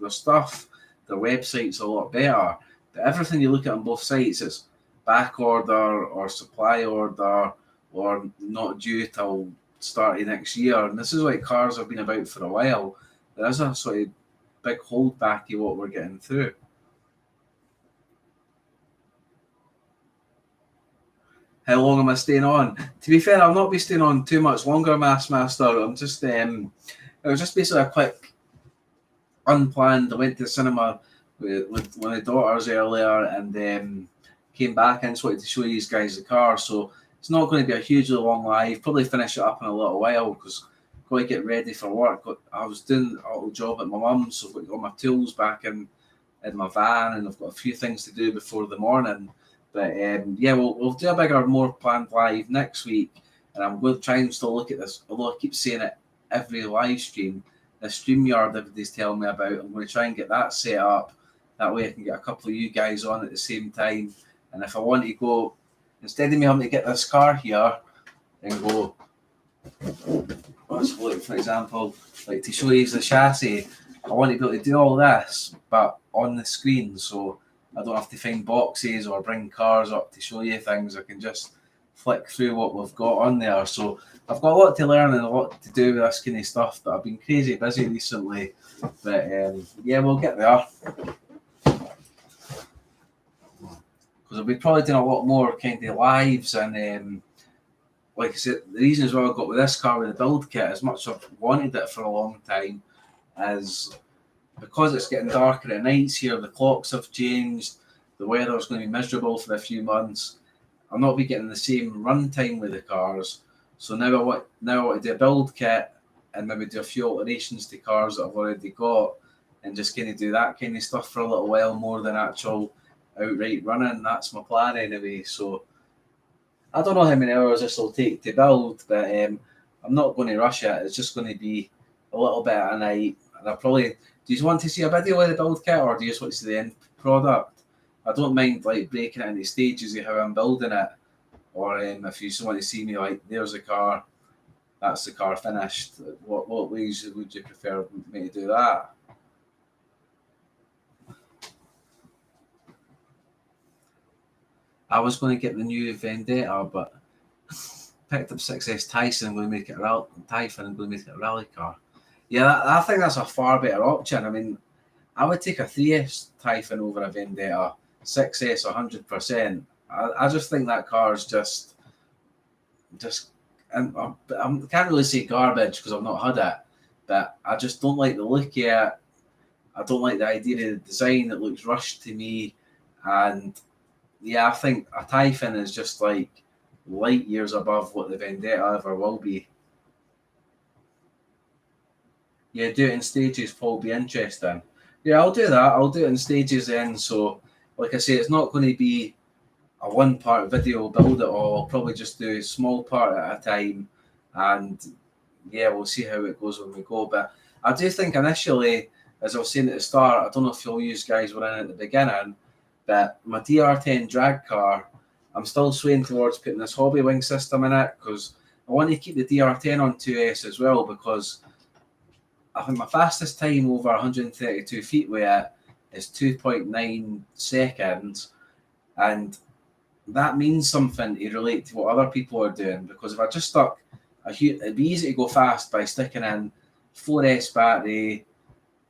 stuff. Their website's a lot better. But everything you look at on both sites is back order or supply order or not due till start of next year. And this is why cars have been about for a while. There is a sort of big holdback of what we're getting through. How long am I staying on? To be fair, I'll not be staying on too much longer, Master. I'm just it was just basically a quick unplanned. I went to the cinema with one of the daughters earlier and came back and just wanted to show you guys the car. So it's not going to be a hugely long live. Probably finish it up in a little while because I've got to get ready for work. I was doing a little job at my mum's, so I've got to get all my tools back in my van, and I've got a few things to do before the morning. But yeah, we'll do a bigger, more planned live next week, and I'm going to try and still look at this. Although I keep saying it every live stream, the StreamYard everybody's telling me about. I'm going to try and get that set up That way I can get a couple of you guys on at the same time. And if I want to go, instead of me having to get this car here and go, for example, like to show you the chassis, I want to be able to do all this, but on the screen, so I don't have to find boxes or bring cars up to show you things. I can just flick through what we've got on there. So I've got a lot to learn and a lot to do with this kind of stuff, but I've been crazy busy recently. But yeah, we'll get there. Because we'll be probably doing a lot more kind of lives, and like I said, the reason as well I got with this car with the build kit, as much as I've wanted it for a long time, is because it's getting darker at nights here, the clocks have changed, the weather's going to be miserable for a few months. I'll not be getting the same run time with the cars. So now I want to do a build kit and maybe do a few alterations to cars that I've already got, and just kind of do that kind of stuff for a little while more than actual outright running. That's my plan anyway. So I don't know how many hours this will take to build, but I'm not going to rush it. It's just going to be a little bit at a night. And I probably, do you want to see a video of the build kit, or do you just want to see the end product? I don't mind like breaking it into stages of how I'm building it, or if you just want to see me like, there's the car, that's the car finished. What ways would you prefer me to do that? I was going to get the new Vendetta, but picked up 6S Tyson. I'm going to make it a Typhon. I'm going to make it a rally car. Yeah, I think that's a far better option. I mean, I would take a 3S Typhon over a Vendetta. 6S 100%. I just think that car is just, and I can't really say garbage because I've not had it, but I just don't like the look of it. I don't like the idea of the design. It looks rushed to me, and yeah, I think a Typhon is just like light years above what the Vendetta ever will be. Yeah, do it in stages, Paul. Be interesting. Yeah, I'll do that. I'll do it in stages then. So, like I say, it's not going to be a one-part video build it all. I'll probably just do a small part at a time, and yeah, we'll see how it goes when we go. But I do think initially, as I was saying at the start, I don't know if all you guys were in at the beginning, but my DR10 drag car, I'm still swaying towards putting this hobby wing system in it because I want to keep the DR10 on 2S as well, because I think my fastest time over 132 feet with it is 2.9 seconds, and that means something to relate to what other people are doing. Because if I just stuck it'd be easy to go fast by sticking in 4S battery,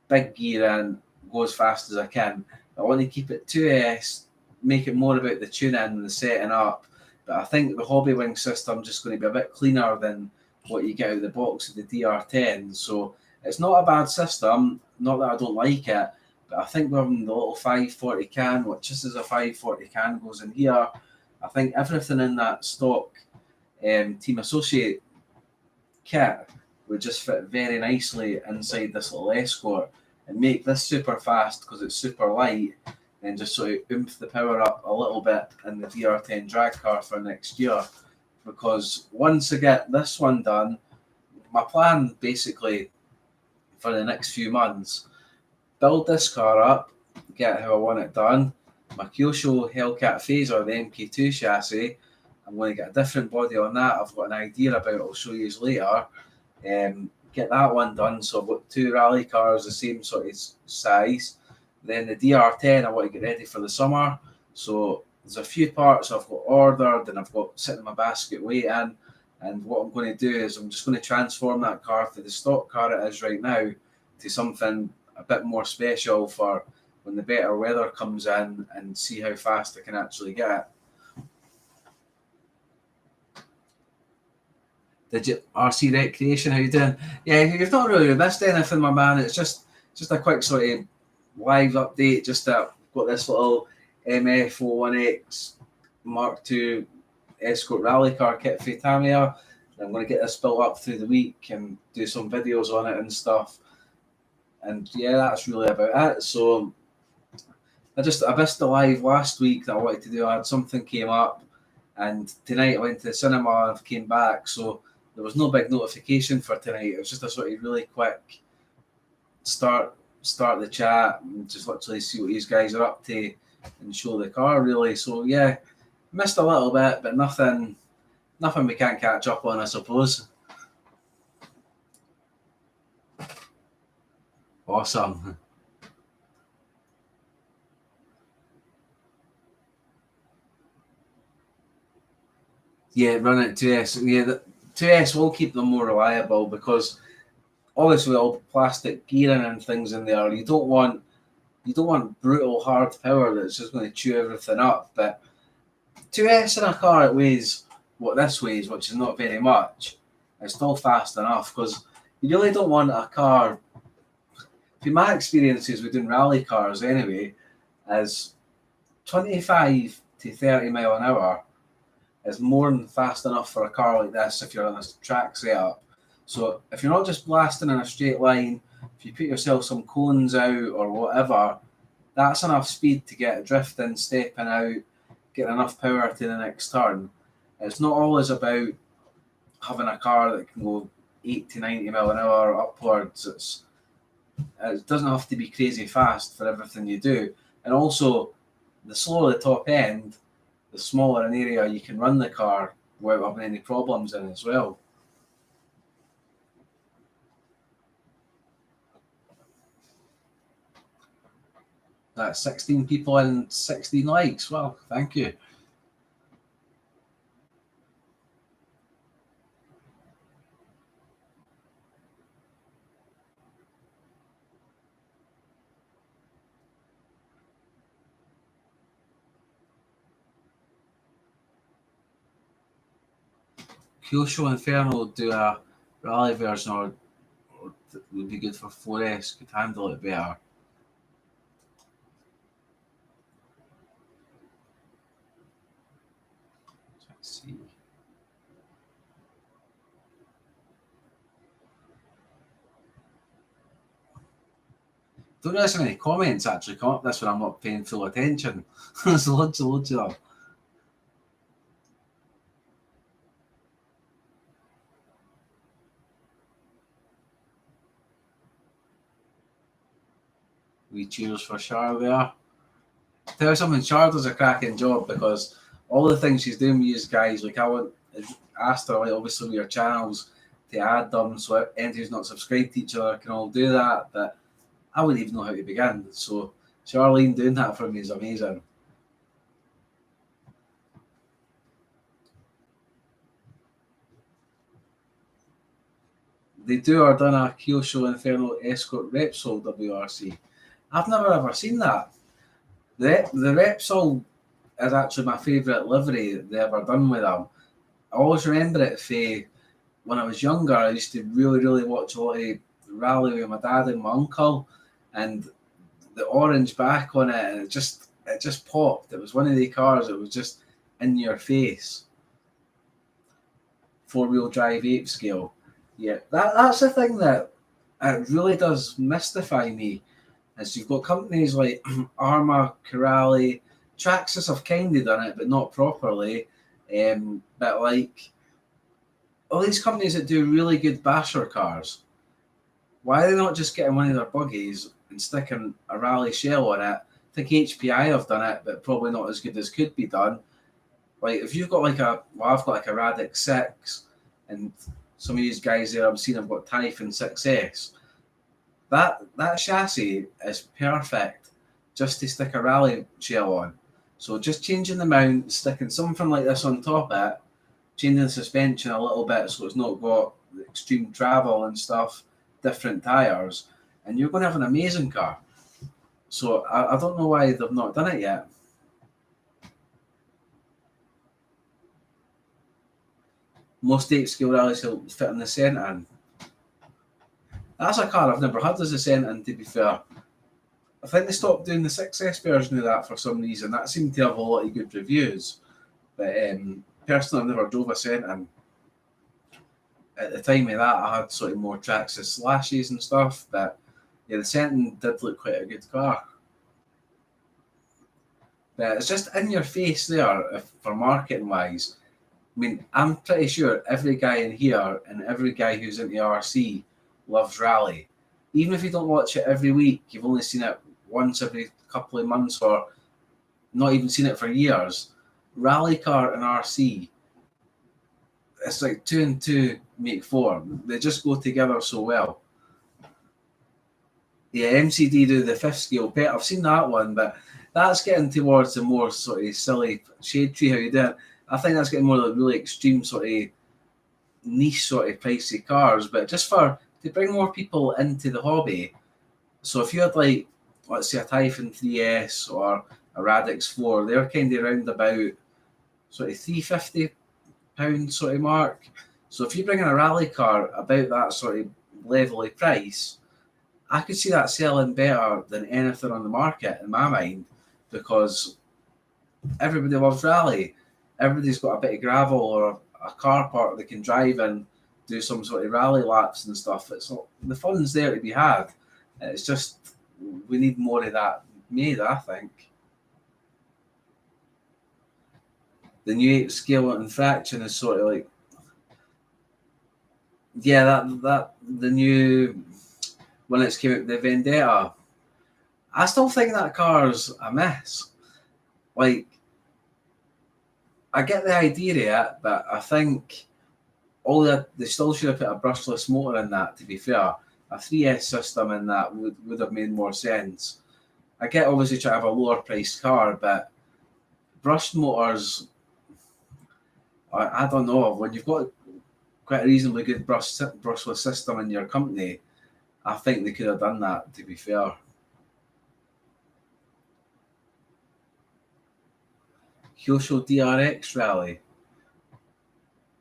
big gear in, go as fast as I can. I want to keep it 2S, make it more about the tuning and the setting up. But I think the hobby wing system is just going to be a bit cleaner than what you get out of the box of the DR10. So it's not a bad system, not that I don't like it, but I think we're having the little 540 can, which just as a 540 can goes in here. I think everything in that stock Team Associate kit would just fit very nicely inside this little Escort and make this super fast because it's super light, and just sort of oomph the power up a little bit in the DR10 drag car for next year. Because once I get this one done, my plan basically for the next few months, build this car up, get how I want it done. My Kyosho Hellcat Phaser, the MK2 chassis, I'm going to get a different body on that. I've got an idea about, I'll show you later. Get that one done. So I've got two rally cars, the same sort of size. Then the DR10, I want to get ready for the summer. So there's a few parts I've got ordered and I've got sitting in my basket waiting. And what I'm going to do is I'm just going to transform that car from the stock car it is right now to something a bit more special for when the better weather comes in, and see how fast I can actually get it. Did you RC Recreation? How you doing? Yeah, you've not really missed anything, my man. It's just a quick sort of live update. Just that got this little MF01X Mark II Escort rally car kit for Tamiya. I'm going to get this built up through the week and do some videos on it and stuff. And yeah, that's really about it. So I missed the live last week that I wanted to do. I had something came up, and tonight I went to the cinema and came back. So there was no big notification for tonight. It was just a sort of really quick start start the chat and just literally see what these guys are up to and show the car really. So yeah, missed a little bit, but nothing we can't catch up on, I suppose. Awesome. Yeah, run it 2S. Yeah, the 2S will keep them more reliable because obviously all the plastic gearing and things in there, you don't want brutal hard power that's just going to chew everything up. But 2S in a car, it weighs what this weighs, which is not very much. It's still fast enough because you really don't want a car. In my experiences with doing rally cars anyway, is 25 to 30 mile an hour is more than fast enough for a car like this if you're on a track setup. So if you're not just blasting in a straight line, if you put yourself some cones out or whatever, that's enough speed to get drifting, stepping out, getting enough power to the next turn. It's not always about having a car that can go 80 to 90 mile an hour upwards. It doesn't have to be crazy fast for everything you do. And also, the slower the top end, the smaller an area you can run the car without having any problems in as well. That's 16 people and 16 likes. Well, thank you. Kyosho Inferno do a rally version or would be good for 4S, could handle it better. Let's see. Don't really see any comments actually come up this when I'm not paying full attention. There's loads of them. We cheers for Char there. Tell you something, Char does a cracking job because all the things she's doing with you guys, like I asked her, like obviously with your channels, to add them so anyone who's not subscribed to each other can all do that. But I wouldn't even know how to begin. So Charlene doing that for me is amazing. They do or done a Kyosho Inferno Escort Repsol WRC. I've never ever seen that. The Repsol is actually my favourite livery they ever done with them. I always remember it for when I was younger. I used to really watch a lot of rally with my dad and my uncle, and the orange back on it, and it just popped. It was one of the cars. It was just in your face. 4-wheel drive 8 scale. Yeah, that's the thing that it really does mystify me. Is you've got companies like Arma, Corrali, Traxxas have kind of done it, but not properly. But like all these companies that do really good basher cars, why are they not just getting one of their buggies and sticking a rally shell on it? I think HPI have done it, but probably not as good as could be done. Like if you've got I've got like a Radix 6, and some of these guys there I've seen have got Typhon 6S. That chassis is perfect just to stick a rally shell on. So just changing the mount, sticking something like this on top of it, changing the suspension a little bit so it's not got extreme travel and stuff, different tyres, and you're going to have an amazing car. So I don't know why they've not done it yet. Most 8-scale rallies will fit in the centre. That's a car I've never had as a centre, to be fair. I think they stopped doing the 6S version of that for some reason. That seemed to have a lot of good reviews. But personally, I've never drove a centre. At the time of that, I had sort of more Traxxas slashes and stuff. But yeah, the Sentin did look quite a good car. But it's just in your face there for marketing wise. I mean, I'm pretty sure every guy in here and every guy who's into RC loves rally. even if you don't watch it every week, you've only seen it once every couple of months or not even seen it for years. Rally car and RC, it's like 2 and 2 make 4. They just go together so well. Yeah, MCD do the 5th scale pet. I've seen that one, but that's getting towards the more sort of silly shade tree how you do it. I think that's getting more like really extreme sort of niche sort of pricey cars, but just for to bring more people into the hobby. So if you had like, let's say a Typhon 3S or a Radix 4, they're kind of around about sort of £350 sort of mark. So if you bring in a rally car about that sort of level of price, I could see that selling better than anything on the market in my mind, because everybody loves rally. Everybody's got a bit of gravel or a car park they can drive and do some sort of rally laps and stuff. It's not, the fun's there to be had. It's just we need more of that made, I think. The new scale and fraction is sort of like, yeah, that the new when it's came out, the Vendetta. I still think that car's a mess. Like, I get the idea of it, but I think all that they still should have put a brushless motor in that. To be fair, a 3S system in that would have made more sense. I get obviously trying to have a lower priced car, but brushed motors, I don't know. When you've got quite a reasonably good brushless system in your company, I think they could have done that, to be fair. Kyosho DRX Rally.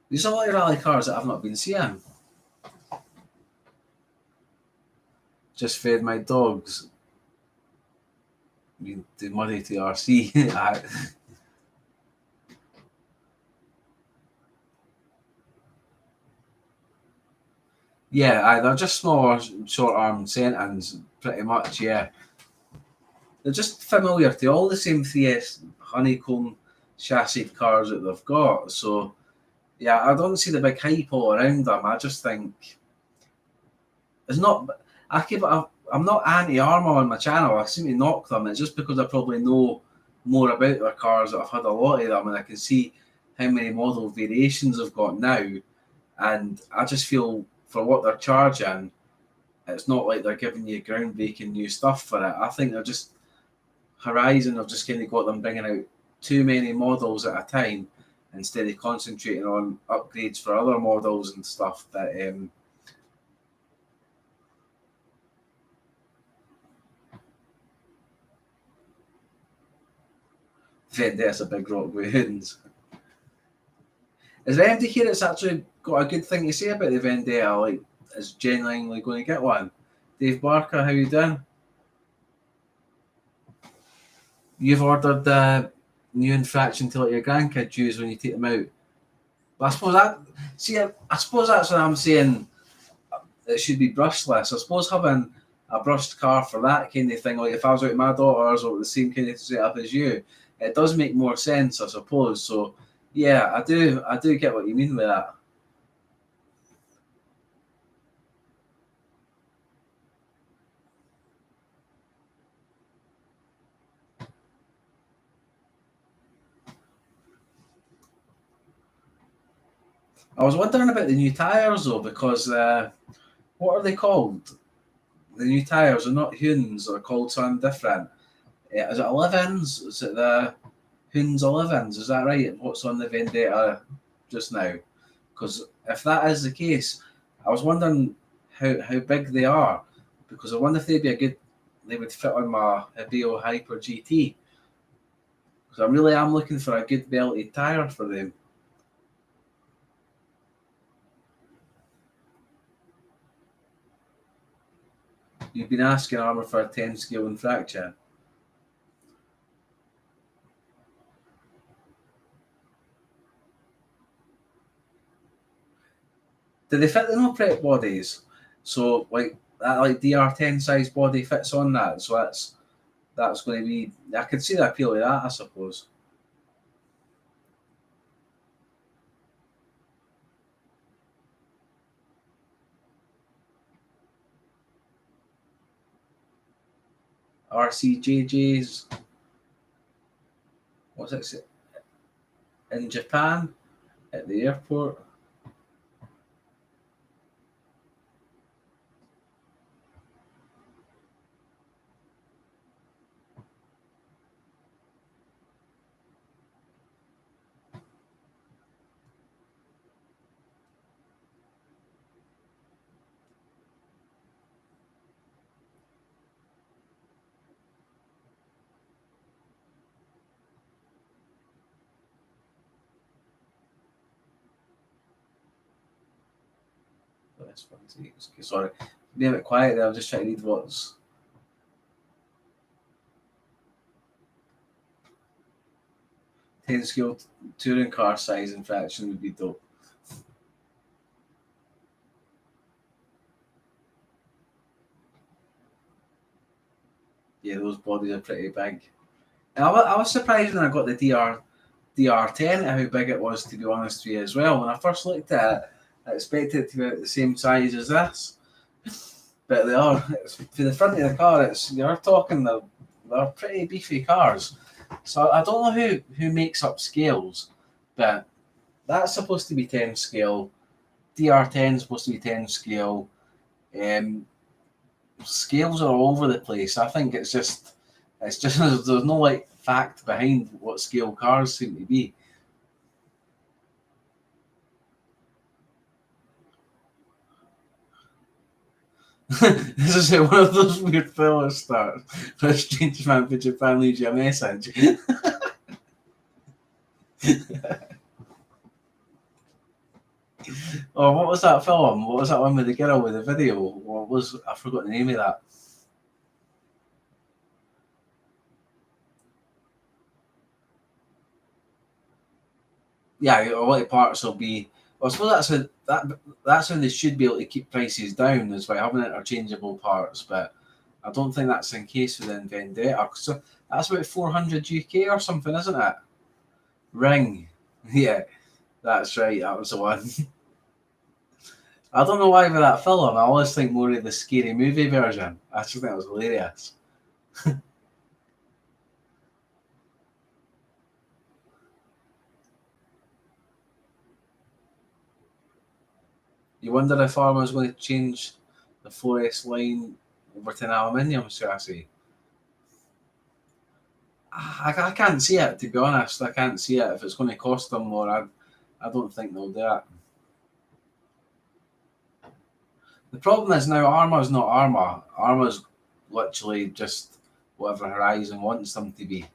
There's a lot of rally cars that I've not been seeing. Just fed my dogs. The money to RC. Yeah, they're just small, short-arm Sentins, pretty much, yeah. They're just familiar to all the same 3S honeycomb chassis cars that they've got. So, yeah, I don't see the big hype all around them. I just think it's not. I'm not anti-armour on my channel. I seem to knock them. It's just because I probably know more about their cars. I've had a lot of them, and I can see how many model variations I've got now. And I just feel for what they're charging, it's not like they're giving you groundbreaking new stuff for it. I think they're just Horizon have just kind of got them bringing out too many models at a time instead of concentrating on upgrades for other models and stuff. That Vendetta's a big rock with hoons. Is there anybody here that's actually got a good thing to say about the Vendetta? Like, is genuinely going to get one? Dave Barker, how you doing? You've ordered the new infraction to let your grandkids use when you take them out. But I suppose I suppose that's what I'm saying. It should be brushless. I suppose having a brushed car for that kind of thing, like if I was out with my daughters or with the same kind of setup as you, it does make more sense, I suppose. So yeah, I do get what you mean with that. I was wondering about the new tyres though, because what are they called? The new tyres are not Huns, they're called something different. Is it 11s? Is it the Huns 11s? Is that right? What's on the Vendetta just now? Because if that is the case, I was wondering how big they are, because I wonder if they'd be they would fit on my Hpi Hyper GT. Because I really am looking for a good belted tyre for them. You've been asking Armour for a 10 scale infraction. Do they fit the no prep bodies? So like that like DR10 size body fits on that. So that's going to be. I could see the appeal of that, I suppose. RCJJs. What's it? In Japan at the airport. This one, sorry, be a bit quiet there. I'm just trying to read what's 10 scale touring car size and fraction would be dope. Yeah, those bodies are pretty big. And I was surprised when I got the DR10 how big it was, to be honest with you, as well. When I first looked at it, I expected it to be about the same size as this. But they are. For the front of the car, you're talking they're pretty beefy cars. So I don't know who makes up scales, but that's supposed to be 10 scale. DR10 is supposed to be 10 scale. Scales are all over the place. I think it's just there's no like fact behind what scale cars seem to be. This is how one of those weird fellas starts. For a strange man for Japan leaves you a message. Oh, what was that film? What was that one with the girl with the video? What was, I forgot the name of that. Yeah, a lot of parts will be. Well, I suppose that's when they should be able to keep prices down, is by having interchangeable parts. But I don't think that's in case with the Vendetta. So that's about 400 UK or something, isn't it? Ring, yeah, that's right. That was the one. I don't know why with that film. I always think more of the scary movie version. I just think it was hilarious. You wonder if Armour's going to change the 4S line over to an aluminium chassis. I can't see it, to be honest. I can't see it. If it's going to cost them more, I don't think they'll do it. The problem is now Armour's not Armour. Armour's literally just whatever Horizon wants them to be.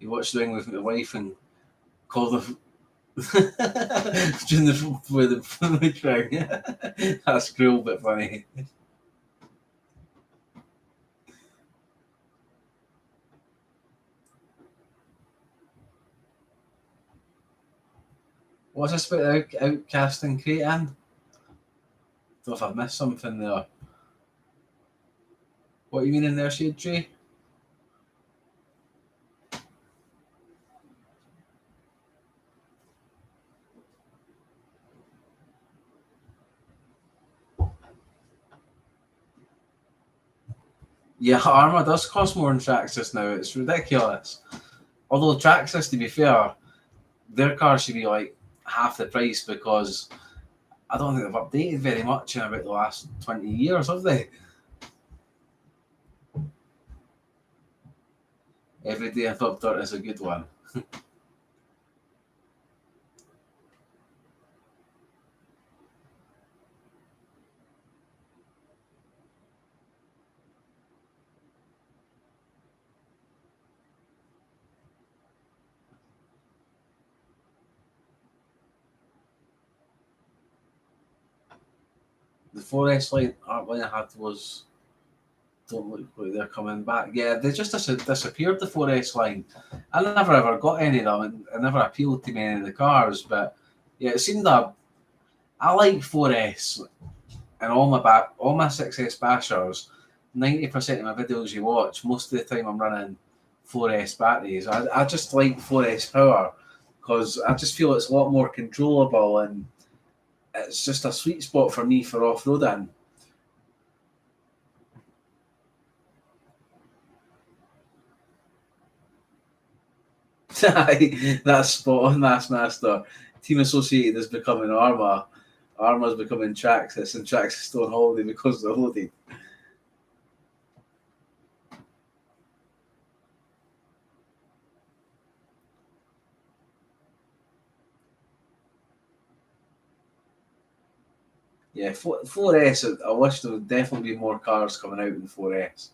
You watch Doing with my wife and call the doing the with the thing. That's cruel but funny. What's this about outcasting creating? I don't know if I've missed something there. What you mean in there, Shade Tree? Yeah, Armour does cost more than Traxxas now. It's ridiculous. Although Traxxas, to be fair, their cars should be like half the price because I don't think they've updated very much in about the last 20 years, have they? Every day I thought Dirt is a good one. The 4S line I had was don't look like they're coming back. Yeah, they just disappeared, the 4S line. I never ever got any of them. It never appealed to me, any of the cars, but yeah, it seemed that I like 4S and all my 6S bashers. 90% of my videos you watch, most of the time I'm running 4S batteries. I just like 4S power because I just feel it's a lot more controllable and it's just a sweet spot for me for off-roading. That's spot on, that's master. Team Associated is becoming Arma. Arma's becoming Traxxas, and Traxxas still on holiday because they're loaded. Yeah, 4S, I wish there would definitely be more cars coming out in 4S.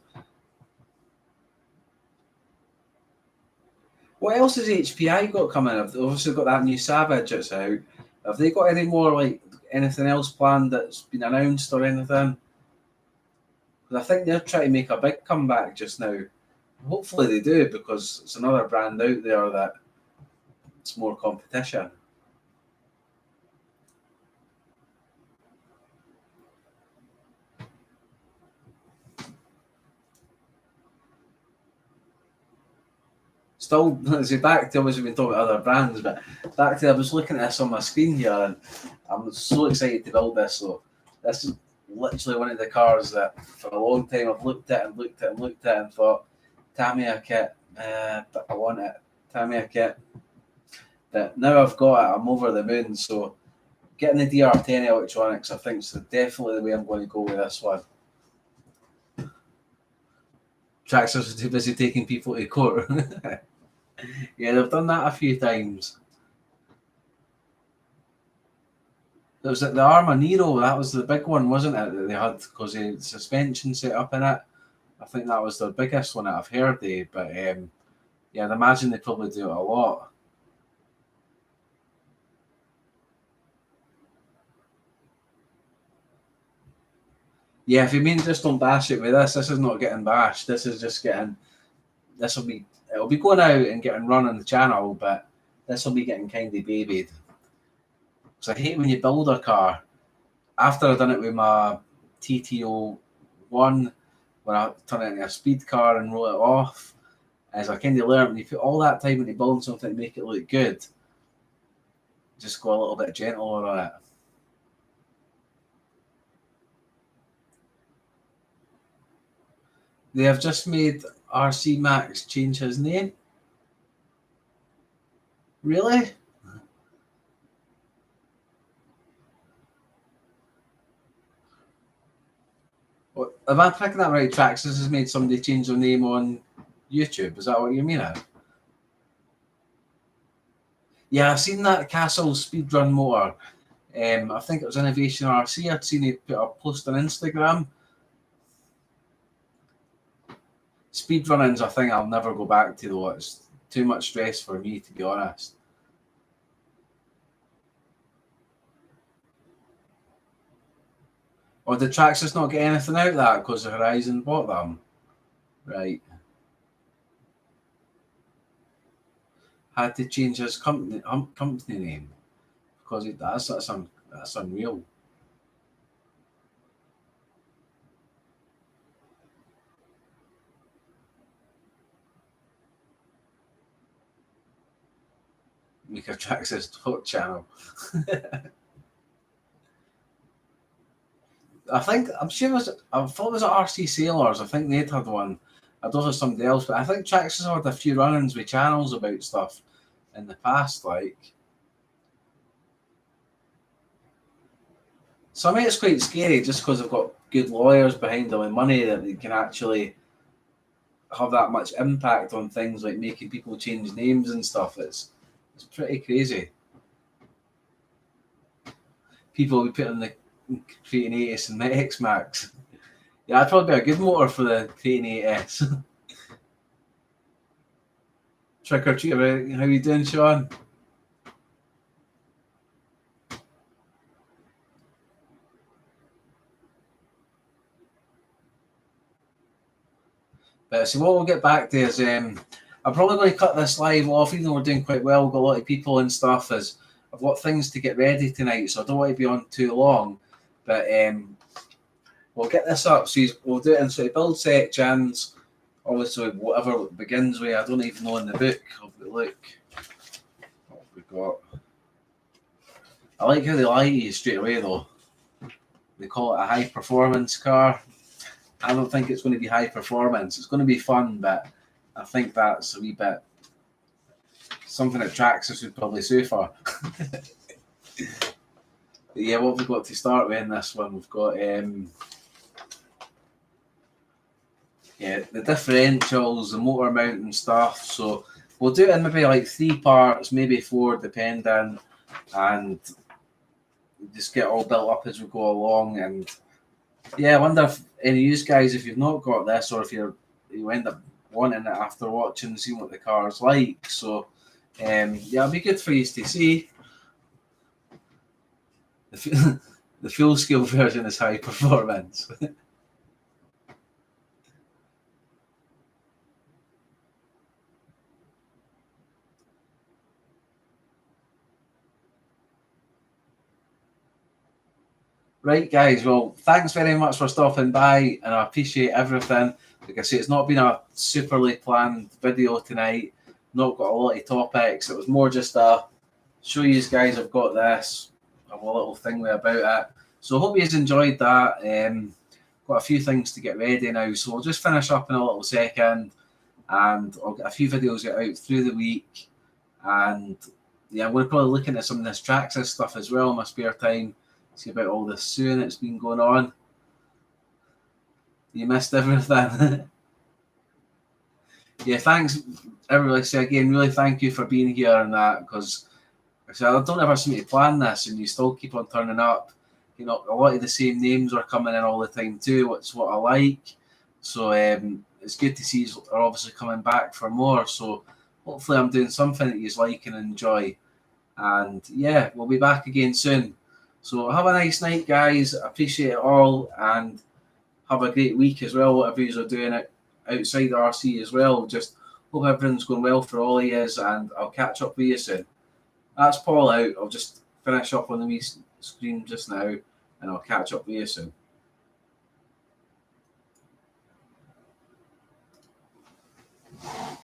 What else has HPI got coming? Have they obviously got that new Savage that's out? Have they got any more, like, anything else planned that's been announced or anything? Because I think they're trying to make a big comeback just now. Hopefully they do, because it's another brand out there that it's more competition. Still, back to obviously we've been talking about other brands, but back to I was looking at this on my screen here and I'm so excited to build this. So this is literally one of the cars that for a long time I've looked at and thought Tamiya kit, but I want it. Tamiya kit. But now I've got it, I'm over the moon. So getting the DR10 electronics, I think is definitely the way I'm going to go with this one. Traxxas are too busy taking people to court. Yeah, they've done that a few times. It was at the Arma Nero, that was the big one, wasn't it, that they had, because the suspension set up in it. I think that was the biggest one that I've heard of, but yeah, I'd imagine they probably do it a lot. Yeah, if you mean just don't bash it with this is not getting bashed. This is just getting, it'll be going out and getting run on the channel, but this will be getting kind of babied. So I hate when you build a car. After I've done it with my TTO1, when I turn it into a speed car and roll it off, as I kind of learned, when you put all that time into building something to make it look good, just go a little bit gentler on it. They have just made RC Max change his name. Really? What, am I picking that right? Traxxas has made somebody change their name on YouTube. Is that what you mean? Yeah, I've seen that Castle speedrun motor. I think it was Innovation RC. I'd seen it put a post on Instagram. Speedrunning's a thing I'll never go back to though. It's too much stress for me, to be honest. Or did Traxxas not get anything out of that because the Horizon bought them? Right. Had to change his company name because that's unreal. Make a Traxxas talk channel. I'm sure I thought it was at RC Sailors. I think they'd had one. I don't know somebody else, but I think Traxxas had a few run-ins with channels about stuff in the past. Like, some of it's quite scary just because they've got good lawyers behind them and money that they can actually have that much impact on things like making people change names and stuff. It's pretty crazy. People we put in the Creating 8S and the X Max. Yeah, that'd probably be a good motor for the Creating 8S. Trick or treat, how you doing, Sean? But so what we'll get back to is I'm probably going to cut this live off, even though we're doing quite well. We've got a lot of people and stuff. Is I've got things to get ready tonight, so I don't want to be on too long. But we'll get this up. So we'll do it in sort of build sections. Obviously, whatever it begins with, I don't even know in the book. Have a look. What have we got? I like how they lie to you straight away, though. They call it a high performance car. I don't think it's going to be high performance. It's going to be fun, but I think that's a wee bit something that Traxxas would probably sue for. Yeah, what have we got to start with in this one? We've got the differentials, the motor mounting stuff. So we'll do it in maybe like 3 parts, maybe 4, depending, and just get all built up as we go along. And yeah, I wonder if any of you guys, if you've not got this, or if you end up wanting it after watching and seeing what the car's like. So yeah, it'll be good for you to see. The full scale version is high performance. Right, guys, well, thanks very much for stopping by, and I appreciate everything. Like I say, it's not been a superly planned video tonight, not got a lot of topics. It was more just a show you guys I've got this, have a little thing about it. So I hope you enjoyed that. Got a few things to get ready now, so we'll just finish up in a little second, and I'll get a few videos out through the week. And yeah, I'm going to probably look into some of this Traxxas stuff as well in my spare time. See about all this soon that's been going on. You missed everything. Yeah, thanks everybody. So again, really thank you for being here and that, because I said I don't ever seem to plan this, and you still keep on turning up. You know, a lot of the same names are coming in all the time too. It's what I like. So it's good to see you are obviously coming back for more. So hopefully I'm doing something that you like and enjoy. And yeah, we'll be back again soon. So have a nice night, guys. I appreciate it all, and have a great week as well, whatever you are doing it outside the RC as well. Just hope everything's going well for all of you, and I'll catch up with you soon. That's Paul out. I'll just finish up on the wee screen just now, and I'll catch up with you soon.